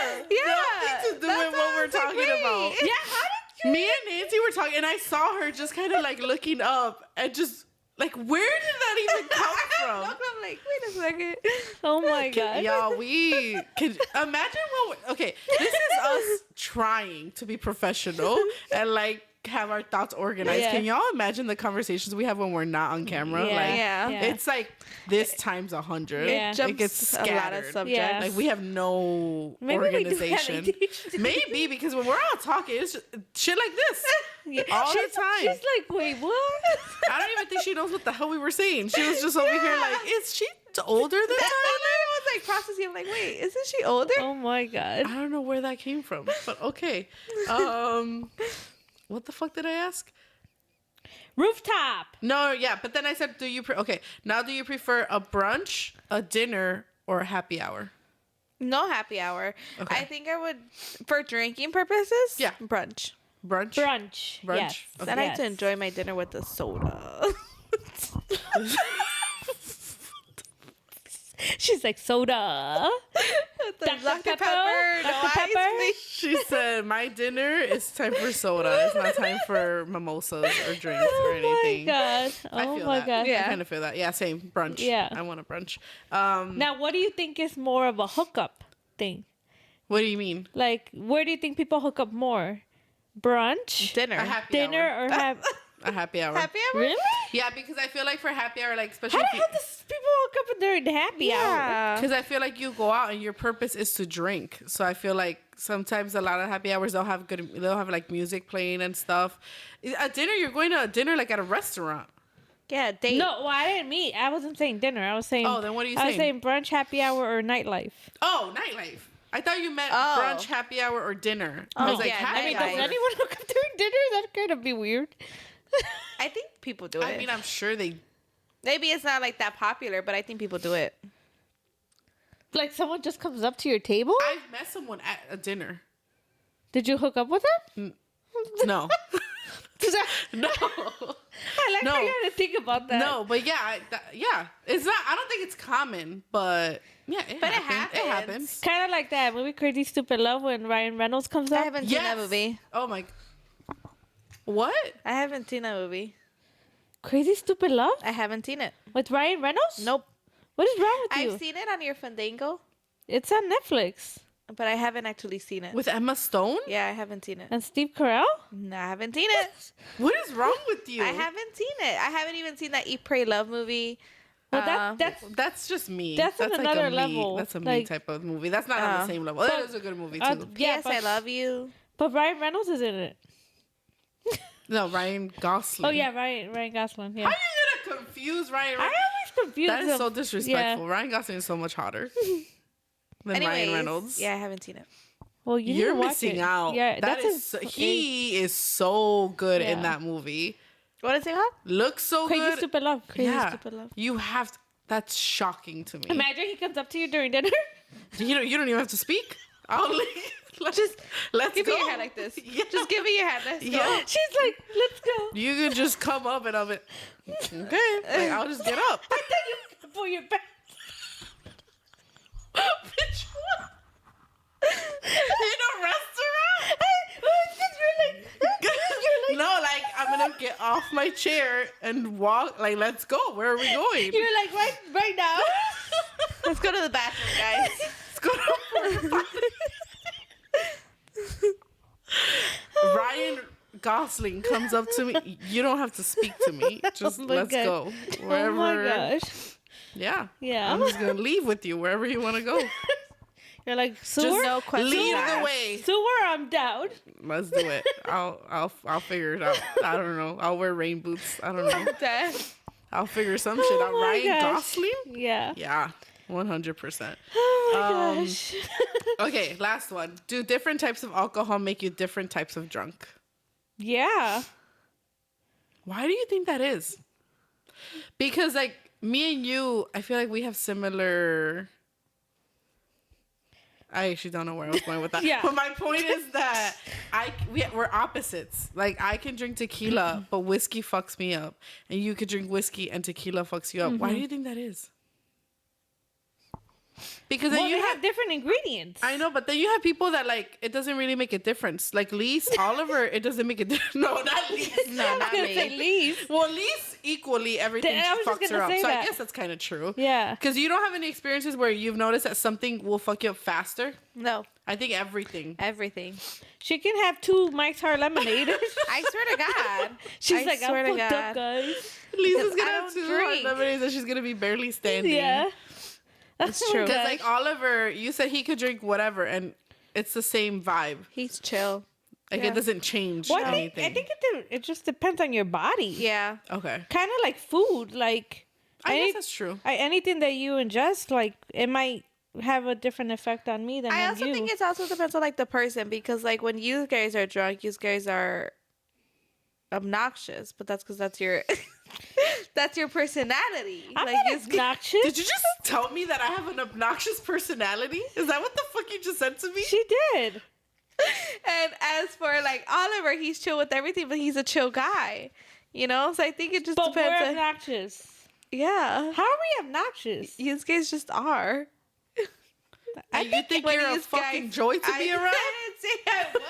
Oliver. Yeah. Nothing to do that's with what we're I was like, talking wait. about. Yeah. How did you? Me and Nancy were talking, and I saw her just kind of like looking up and just like, where did that even come from? I'm like, wait a second. Oh my god. Y'all, we could imagine okay, this is us trying to be professional and like have our thoughts organized. Yeah. Can y'all imagine the conversations we have when we're not on camera? Yeah. Like, Yeah. it's like this times 100. Yeah. It jumps It gets a lot of scattered. subjects. Yeah. Like we have no Maybe we do have organization. ADHD. Maybe because when we're all talking, it's just shit like this all the time. She's like, wait, what? I don't even think she knows what the hell we were saying. She was just over here like, is she older than Tyler? I was like processing. I'm like, wait, isn't she older? Oh my god. I don't know where that came from, but okay. What the fuck did I ask? Rooftop. No, yeah, but then I said, do you prefer a brunch, a dinner, or a happy hour? No happy hour. Okay. I think I would, for drinking purposes, Yeah. brunch. Brunch. Brunch. Brunch. Yes. Okay. Then I like to Yes. enjoy my dinner with a soda. She's like soda. Dr. Dr. Pepper? Pepper. No Dr. ice, Pepper? please. She said, my dinner is time for soda. It's not time for mimosas or drinks or anything. Oh my god. I Oh feel my that. god. I Yeah. kind of feel that. Yeah, same. Brunch. Yeah. I want a brunch. Now, what do you think is more of a hookup thing? What do you mean? Like, where do you think people hook up more? Brunch, Dinner. A happy dinner, hour. or have? A happy hour. Happy hour? Really? Yeah, because I feel like for happy hour, like especially How if the you, hell does people hook up during the happy hour? Yeah. because I feel like you go out and your purpose is to drink. So I feel like sometimes a lot of happy hours they'll have like music playing and stuff. At dinner, you're going to a dinner like at a restaurant. Yeah, date. No, well, I didn't mean. I wasn't saying dinner. I was saying. Oh, then what are you I was saying? saying brunch, happy hour, or nightlife. Oh, nightlife. I thought you meant Oh. brunch, happy hour, or dinner. I Oh, was like, yeah, happy I mean, night does hour. hour. anyone hook up during dinner? That kind of be weird. I think people do it. I mean, I'm sure they. Maybe it's not like that popular, but I think people do it. Like someone just comes up to your table? I've met someone at a dinner. Did you hook up with them? No. No. I like No. how you had to think about that. No, but yeah, yeah. It's not. I don't think it's common, but yeah, it But it happens. It happens. happens. Kind of like that movie Crazy Stupid Love when Ryan Reynolds comes I up. haven't seen that movie. Oh my. What? I haven't seen that movie. Crazy Stupid Love? I haven't seen it. With Ryan Reynolds? Nope. What is wrong with you? I've seen it on your Fandango, It's on Netflix. but I haven't actually seen it. With Emma Stone? Yeah, I haven't seen it. And Steve Carell? No, I haven't seen it. What is wrong with you? I haven't seen it. I haven't even seen that Eat, Pray, Love movie. Well, that's That's just me. That's on like another a me. level. That's a me Like- type of movie. That's not on the same level. That is a good movie too. yeah, P.S. I Love You. but Ryan Reynolds is in it. No, Ryan Gosling. Oh yeah, Ryan Gosling. Yeah. How are you gonna confuse Ryan? I always confuse That is them. so disrespectful. Yeah. Ryan Gosling is so much hotter than Anyways, Ryan Reynolds. Yeah, I haven't seen it. Well, you need You're to watch missing it. out. Yeah, that that's is so, he is so good in Yeah. that movie. What is it called? Looks so Crazy good. Stupid Love. Crazy yeah. Stupid Love. You have to, that's shocking to me. Imagine he comes up to you during dinner. You don't even have to speak. I'll leave. Let's Give go. me your hand like this. Yeah. Just give me your hand. Let's go. Yeah. She's like, "Let's go." You could just come up and I'll be okay. Like, I'll just get up. I thought you could pull your back. Bitch, what? In a restaurant? No, like I'm gonna get off my chair and walk. Like, let's go. Where are we going? You're like right now. Let's go to the bathroom, guys. Let's go to Ryan Gosling comes up to me. You don't have to speak to me. Just Oh my let's God. go wherever. Oh my gosh. Yeah. Yeah. I'm just gonna leave with you wherever you want to go. You're like, Just sewer? no questions lead the asked. way. Sewer, I'm down. Let's do it. I'll figure it out. I don't know. I'll wear rain boots. I don't know. Dad. I'll figure some shit out. Oh my Ryan gosh. Gosling? Yeah. Yeah. 100%. Oh my Um, gosh. Okay, last one. Do different types of alcohol make you different types of drunk? Yeah. Why do you think that is? Because like me and you, I feel like we have similar. I actually don't know where I was going with that. Yeah. But my point is that we're opposites. Like I can drink tequila, but whiskey fucks me up, and you could drink whiskey and tequila fucks you up. Why do you think that is? Because then Well, you they have. have different ingredients. I know, but then you have people that like it doesn't really make a difference. Like Lise, Oliver, it doesn't make a difference. No, not Lise. No, I was not gonna say me. leave. Well, Lise equally everything I was just fucks her gonna up. say So I that. guess that's kind of true. Yeah. Because you don't have any experiences where you've noticed that something will fuck you up faster. No, I think everything. everything. She can have 2 Mike's Hard Lemonade. I swear to God. She's I like, swear I'm to fucked up, God. guys. Lisa's I gonna have don't 2 drink. hard lemonades and she's gonna be barely standing. Yeah. It's Oh my true. Because gosh. like Oliver, you said he could drink whatever, and it's the same vibe. He's chill. Like Yeah. it doesn't change Well, anything. I think it just depends on your body. Yeah. Okay, Kind of like food. Like, I any- guess that's true. anything that you ingest, like, it might have a different effect on me than I on also you. think it also depends on like the person because like when you guys are drunk, you guys are obnoxious, but that's because that's your that's your personality. I'm like not it's obnoxious. Did you just tell me that I have an obnoxious personality? Is that what the fuck you just said to me? She did. and as for like Oliver, he's chill with everything, but he's a chill guy. You know? So I think it just But depends we're on obnoxious. yeah. How are we obnoxious? You guys just are. And you think when you're a you fucking guys- joy to be I around? didn't say I was.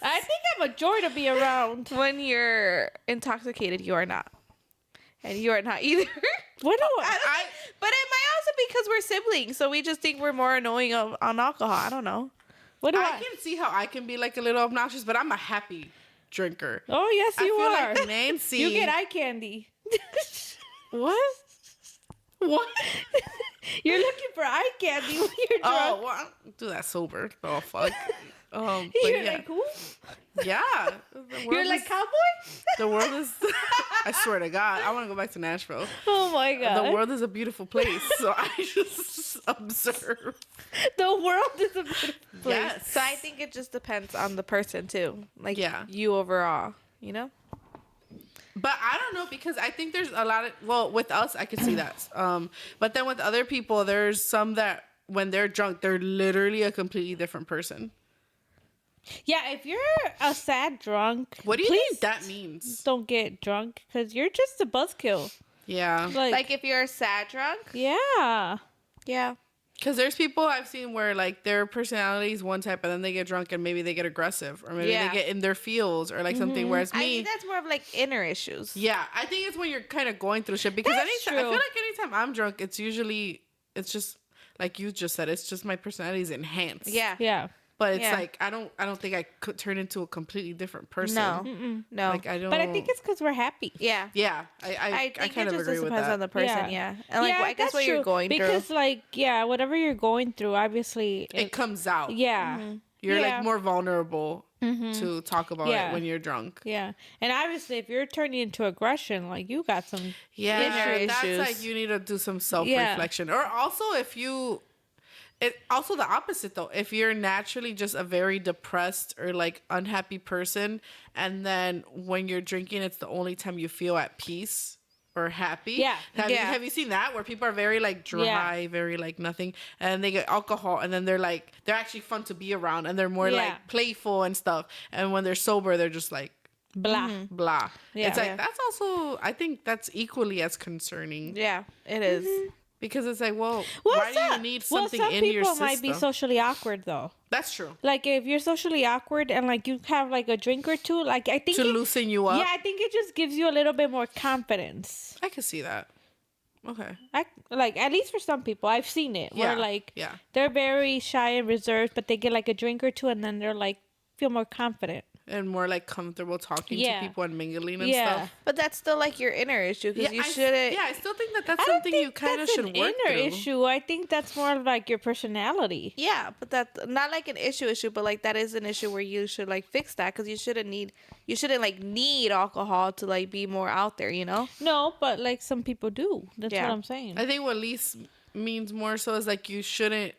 I think I'm a joy to be around. When you're intoxicated, you are not. And you are not either. What do But it might also be because we're siblings, so we just think we're more annoying on alcohol. I don't know. What do I I? can see how I can be like a little obnoxious, but I'm a happy drinker. Oh yes, you I are. feel like Nancy. You get eye candy. what? What? You're looking for eye candy when you're Oh, drunk. well, I don't do that sober. Oh fuck. But You're yeah, like, who? yeah. The world You're like is- cowboy? the world is. I swear to God, I want to go back to Nashville. Oh my god. The world is a beautiful place, so I just observe. The world is a beautiful place. Yes. So I think it just depends on the person too. Like Yeah. you overall, you know? But I don't know, because I think there's a lot of, well, with us, I could see that. But then with other people, there's some that when they're drunk, they're literally a completely different person. Yeah, if you're a sad drunk, What do you please think that means? don't get drunk because you're just a buzzkill. Yeah. Like if you're sad drunk? Yeah. Yeah. Because there's people I've seen where like their personality is one type and then they get drunk and maybe they get aggressive or maybe Yeah. they get in their feels or like something. Whereas I me, think that's more of like inner issues. yeah, I think it's when you're kind of going through shit, because That's anytime, I true. feel like anytime I'm drunk, it's just like you just said, it's just my personality is enhanced. Yeah. Yeah. But it's Yeah. like, I don't think I could turn into a completely different person. No. No. Like I don't. But I think it's because we're happy. yeah. Yeah, I I think kind it of just agree with depends that. on the person, yeah. And like Yeah, I guess that's what you're true. going because, through. like, yeah, whatever you're going through, obviously, It comes out. yeah. You're Yeah. like more vulnerable to talk about Yeah. it when you're drunk. Yeah. And obviously, if you're turning into aggression, like, you got some. Yeah, Inner that's issues. like you need to do some self-reflection. Or also if you, it also the opposite though. If you're naturally just a very depressed or like unhappy person, and then when you're drinking, it's the only time you feel at peace or happy. Yeah. Have you seen that where people are very like dry, very like nothing, and they get alcohol, and then they're actually fun to be around, and they're more Yeah. like playful and stuff. And when they're sober, they're just like Blah. blah. Yeah. It's like Yeah. that's also, I think that's equally as concerning. Yeah, it is. Because it's like, well, Well, why do you need something some in your people system? might be socially awkward, though. That's true. Like, if you're socially awkward and, like, you have, like, a drink or two, like, I think To it, loosen you up. yeah, I think it just gives you a little bit more confidence. I can see that. Okay. Like, at least for some people, I've seen it where, Yeah, like, yeah. they're very shy and reserved, but they get, like, a drink or two and then they're, like, feel more confident. And more like comfortable talking Yeah. to people and mingling and Yeah. stuff. But that's still like your inner issue because you shouldn't. I still think that that's I don't something you think kind of that's should an work inner through. issue. I think that's more of, like, your personality. Yeah, but that's not like an issue, but like that is an issue where you should like fix that because you shouldn't like need alcohol to like be more out there, you know? No, but, like, some people do. That's Yeah. what I'm saying. I think what least means more so is like you shouldn't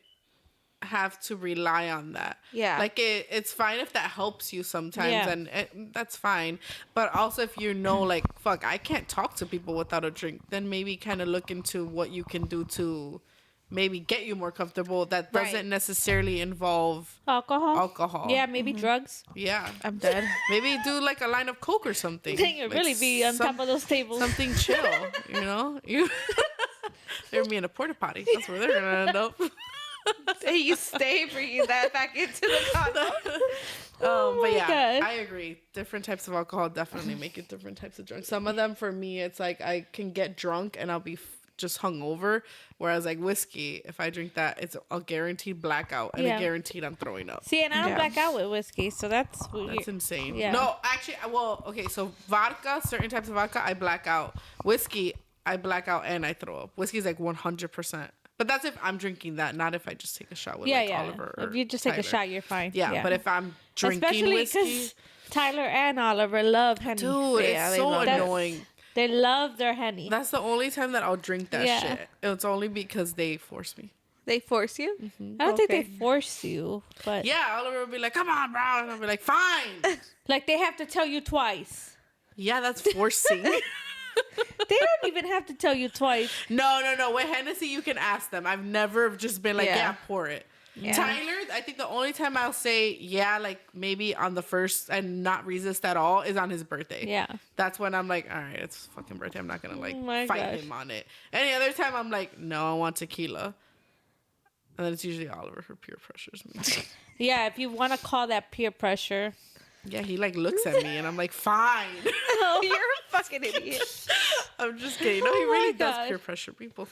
have to rely on that. Yeah. Like it's fine if that helps you sometimes, Yeah. and that's fine. But also if you know like, fuck, I can't talk to people without a drink, then maybe kind of look into what you can do to maybe get you more comfortable that doesn't Right. necessarily involve alcohol. Yeah, maybe drugs. Yeah. I'm dead. Maybe do like a line of Coke or something. Then you'd Like really be on top of those tables. something chill, you know? They're me in a porta potty. That's where they're gonna end up. And you stay bringing that back into the condo. But yeah, God. I agree. Different types of alcohol definitely make it different types of drunk. Some of them, for me, it's like I can get drunk and I'll be just hungover. Whereas like whiskey, if I drink that, it's a guaranteed blackout and Yeah. a guaranteed I'm throwing up. See, and I don't Yeah. black out with whiskey, so that's That's insane. Yeah. No, actually, well, okay, so vodka, certain types of vodka, I black out. Whiskey, I black out and I throw up. Whiskey's like 100%. But that's if I'm drinking that, not if I just take a shot with like Oliver. Or If you just take a Tyler. shot, you're fine. Yeah, but if I'm drinking especially whiskey, because Tyler and Oliver love Henny. dude, Yeah, it's they so love it. annoying. They love their Henny. That's the only time that I'll drink that Yeah. shit. It's only because they force me. They force you? I don't think they Okay. force you, but Yeah, Oliver will be like, "Come on, bro," and I'll be like, "Fine." like they have to tell you twice. Yeah, that's forcing. They don't even have to tell you twice. No. With Hennessy, you can ask them. I've never just been like, Yeah. "Yeah, pour it." Yeah. Tyler, I think the only time I'll say yeah, like maybe on the first and not resist at all is on his birthday. Yeah. That's when I'm like, all right, it's his fucking birthday. I'm not gonna like Oh my fight gosh. him on it. Any other time, I'm like, no, I want tequila. And then it's usually Oliver who peer pressures me. Yeah, if you want to call that peer pressure. Yeah, he like looks at me and I'm like, fine. You're a fucking idiot. I'm just kidding. No, he Oh my really does gosh. peer pressure people.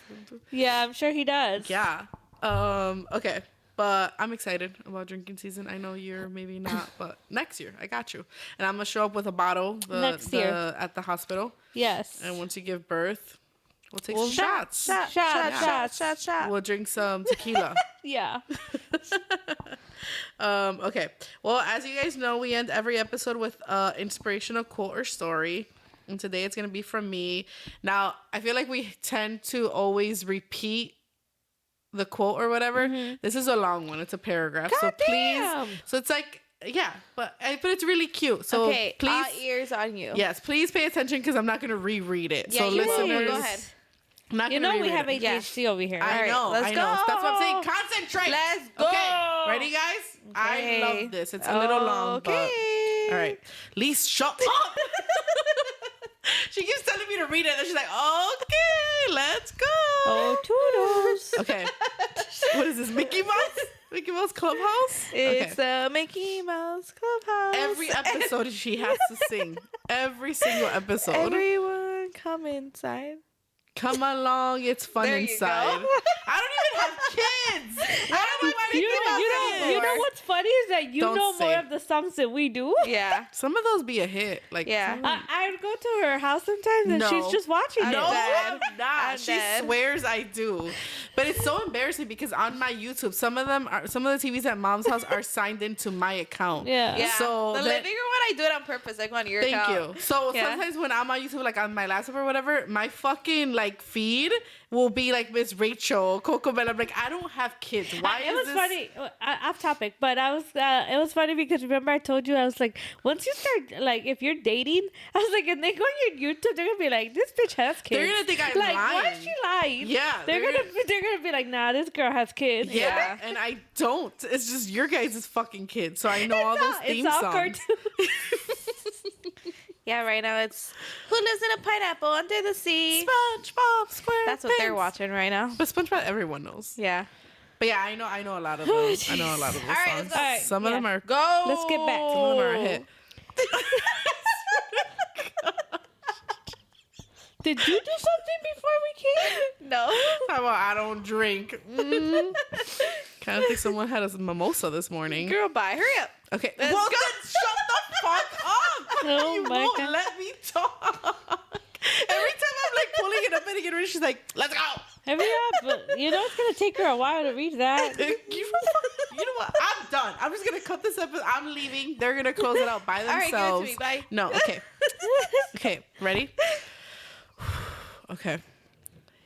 Yeah, I'm sure he does. Yeah. Okay. But I'm excited about drinking season. I know you're maybe not, but next year I got you. And I'm gonna show up with a bottle Next year. at the hospital. Yes. And once you give birth, we'll take We'll some shots. Shot. We'll drink some tequila. Yeah. Okay. Well, as you guys know, we end every episode with inspirational quote or story. And today it's gonna be from me. Now, I feel like we tend to always repeat the quote or whatever. This is a long one. It's a paragraph. So damn. please. So it's like, yeah, but it's really cute. So Okay, please, all ears on you. yes, please pay attention because I'm not going to reread it. Yeah, so you will. listeners, Go ahead. I'm not You gonna know we reread have it. ADHD over here. I Alright, know, let's I know. That's what I'm saying. go. Concentrate. Let's go. Okay, ready, guys? I Okay. love this. It's a little long, but Okay. all right. Lise, shut up. She keeps telling me to read it, and she's like, "Okay, let's go." Oh, toodles. Okay. What is this? Mickey Mouse? Mickey Mouse Clubhouse? It's Okay. the Mickey Mouse Clubhouse. Every episode she has to sing. Every single episode. Everyone come inside. Come along, it's fun There you inside. go. I don't even have kids. I don't know why You, Mickey Mouse you know anymore. what's funny is that you Don't know say more it. of the songs than we do. Yeah. Some of those be a hit. Like Yeah. some of them- I would go to her house sometimes and No. she's just watching I'm it. No, dead. I'm not. I'm She dead. swears I do. But it's so embarrassing because on my YouTube, some of the TVs at mom's house are signed into my account. Yeah. Yeah. So the that- living room one, I do it on purpose, like on your Thank account. you. So Yeah. sometimes when I'm on YouTube, like on my laptop or whatever, my fucking like feed will be like Miss Rachel, Coco Bell. I'm like, I don't have kids. Why It is was this? funny, off topic, but I was. It was funny because remember I told you I was like, once you start like if you're dating, I was like, and they go on your YouTube, they're gonna be like, this bitch has kids. They're gonna think I'm like, why lying. is she lying? Yeah, they're gonna be like, nah, this girl has kids. Yeah, Yeah. and I don't. It's just your guys' fucking kids, so I know all those theme it's all songs. cartoons. Yeah, right now it's Who Lives in a Pineapple Under the Sea. SpongeBob SquarePants. That's what they're watching right now. But SpongeBob, everyone knows. Yeah. But yeah, I know a lot of those. I know a lot of those All right, songs. let's go. All right, Some of them yeah. are Go. Let's get back. Some of them are a hit. Did you do something before we came? No. How about I don't drink? Kind of think someone had a mimosa this morning. Girl, bye. Hurry up. Okay. Let's Well, go. then shut the fuck up. Oh you my won't God. let me talk. Every time I'm like pulling it up and getting ready, she's like, "Let's go." Hurry up! But you know it's gonna take her a while to read that. You know what? I'm done. I'm just gonna cut this episode. I'm leaving. They're gonna close it out by All right, themselves. give it to me. Bye. No. Okay. Okay. Ready? Okay.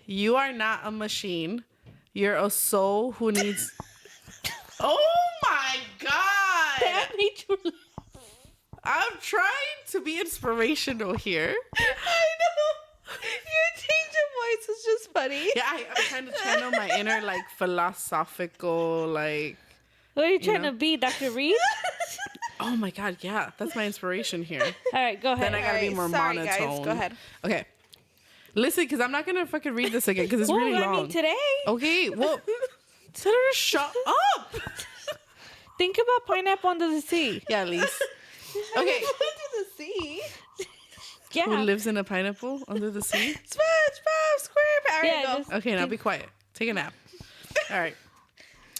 You are not a machine. You're a soul who needs. Oh my god! That made you laugh. I'm trying to be inspirational here. I know. Your change of voice is just funny. Yeah, I'm trying to channel my inner like philosophical like. What are you trying know? to be, Dr. Reed? Oh my god! Yeah, that's my inspiration here. All right, go ahead. Then I gotta be Alright, more sorry, monotone. guys. Go ahead. Okay. Listen, because I'm not gonna fucking read this again because it's well, really long. I mean, today, Okay, well, tell her to shut up. think about Pineapple Under the Sea. Yeah, Lise. Okay. Under the sea. Yeah. Who lives in a pineapple under the sea? SpongeBob SquarePants. All right, Yeah, go. just- Okay, now be quiet. Take a nap. All right.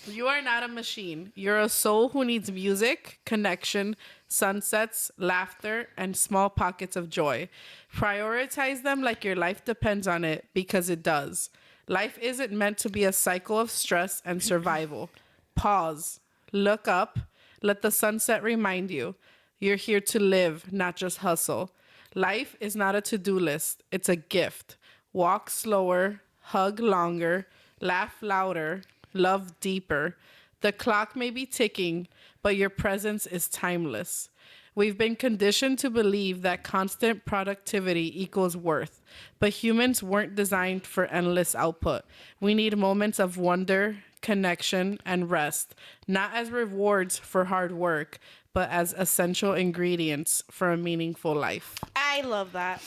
You are not a machine. You're a soul who needs music, connection, sunsets, laughter, and small pockets of joy. Prioritize them like your life depends on it because it does. Life isn't meant to be a cycle of stress and survival. Pause. Look up. Let the sunset remind you. You're here to live, not just hustle. Life is not a to-do list. It's a gift. Walk slower, hug longer, laugh louder, love deeper. The clock may be ticking, but your presence is timeless. We've been conditioned to believe that constant productivity equals worth, but humans weren't designed for endless output. We need moments of wonder, connection, and rest, not as rewards for hard work, but as essential ingredients for a meaningful life. I love that.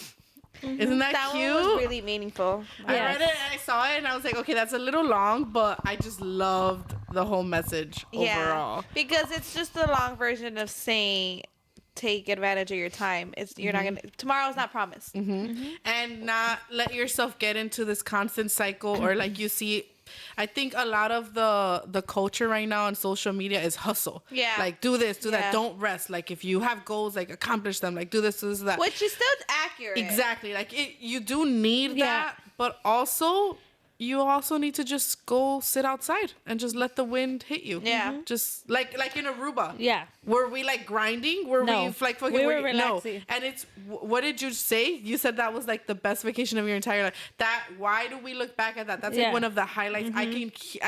Isn't that, That cute? one was really meaningful. I Yes. read it and I saw it and I was like, okay, that's a little long, but I just loved the whole message overall. Because it's just the long version of saying take advantage of your time. It's you're not gonna tomorrow's not promised. And not let yourself get into this constant cycle or like you see. I think a lot of the culture right now on social media is hustle. Yeah. Like do this, do Yeah. that. Don't rest. Like if you have goals, like accomplish them. Like do this, do this, do that. Which is still accurate. Exactly. Like you do need Yeah. that, but also you also need to just go sit outside and just let the wind hit you. Yeah. Mhm. Just like in Aruba. Yeah. Were we like grinding? Were No. we like fucking? We were no. relaxing. And it's what did you say? You said that was like the best vacation of your entire life. That why do we look back at that? That's like Yeah. one of the highlights. I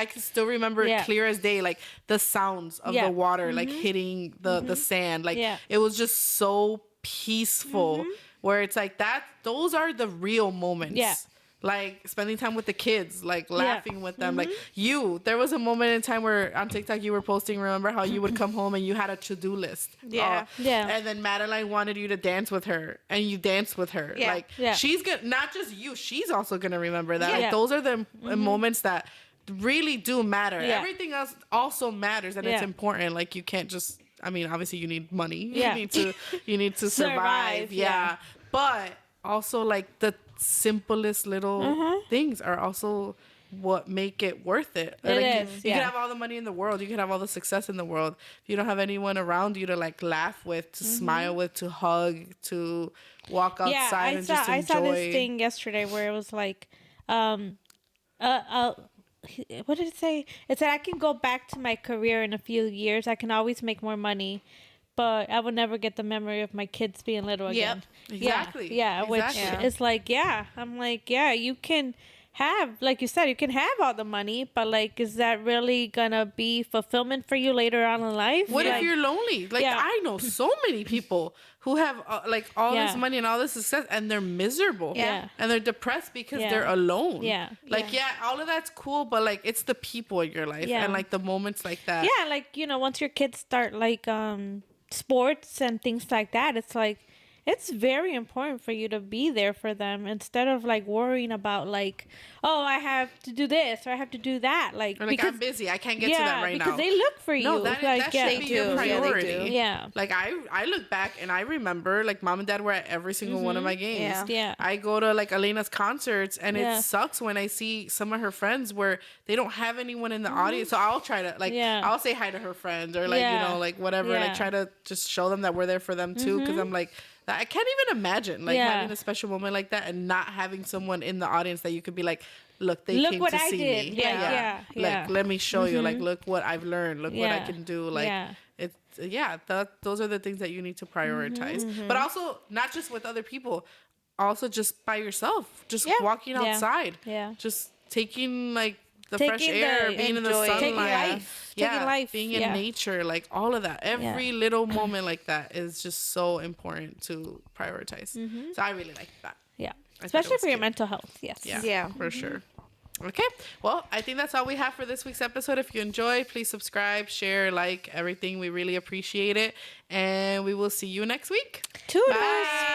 can still remember it Yeah. clear as day. Like the sounds of Yeah. the water like hitting the sand. Like Yeah. it was just so peaceful. Where it's like that. Those are the real moments. Yeah. Like spending time with the kids, like laughing with them. Like there was a moment in time where on TikTok you were posting, remember how you would come home and you had a to-do list. Yeah. Yeah. And then Madeline wanted you to dance with her and you danced with her. Yeah. Like Yeah. she's gonna, not just you, she's also gonna remember that. Yeah. Like those are the moments that really do matter. Yeah. Everything else also matters and it's Yeah. important. Like you can't just, I mean, obviously you need money. Yeah. You need to survive. Survive, yeah. But also like the simplest little things are also what make it worth it. It Like, is, you yeah. can have all the money in the world, you can have all the success in the world. If you don't have anyone around you to like laugh with, to smile with, to hug, to walk outside and just enjoy. I saw this thing yesterday where it was like, what did it say? It said I can go back to my career in a few years. I can always make more money, but I will never get the memory of my kids being little again. Exactly. Yeah. Which Exactly. is like, I'm like, you can have, like you said, you can have all the money, but like, is that really gonna be fulfillment for you later on in life? What like, if you're lonely? Like Yeah. I know so many people who have like all this Yeah. money and all this success and they're miserable. Yeah. And they're depressed because Yeah. they're alone. Yeah. Like all of that's cool, but like it's the people in your life Yeah. and like the moments like that. Yeah, like, once your kids start like sports and things like that, it's like it's very important for you to be there for them instead of like worrying about like, oh, I have to do this or I have to do that, like Or like because I'm busy, I can't get to that right now. because they look for you. No, that, like, that should be your do. Yeah, they priority. do. Yeah. Like I look back and I remember like mom and dad were at every single one of my games. Yeah. Yeah. I go to like Elena's concerts and Yeah. it sucks when I see some of her friends where they don't have anyone in the audience. So I'll try to like Yeah. I'll say hi to her friends or like Yeah. like whatever. Yeah. Like try to just show them that we're there for them too. Because I'm like I can't even imagine like Yeah. having a special moment like that and not having someone in the audience that you could be like, look, they Look came what to I see did. me. Yeah. Like let me show you. Like look what I've learned. Look what I Yeah. can do. Like Yeah. it's those are the things that you need to prioritize. But also not just with other people, also just by yourself. Just walking Yeah. outside. Yeah. Just taking like the Taking fresh air, the- being in the enjoy- sunlight. taking life. Taking life. Being in Yeah. nature, like all of that. Every little moment like that is just so important to prioritize. So I really like that. Yeah. I thought it Especially was for your cute. mental health. Yes. Yeah, Yeah. for sure. Okay, well, I think that's all we have for this week's episode. If you enjoyed, please subscribe, share, like everything. We really appreciate it. And we will see you next week. Toodles. Bye.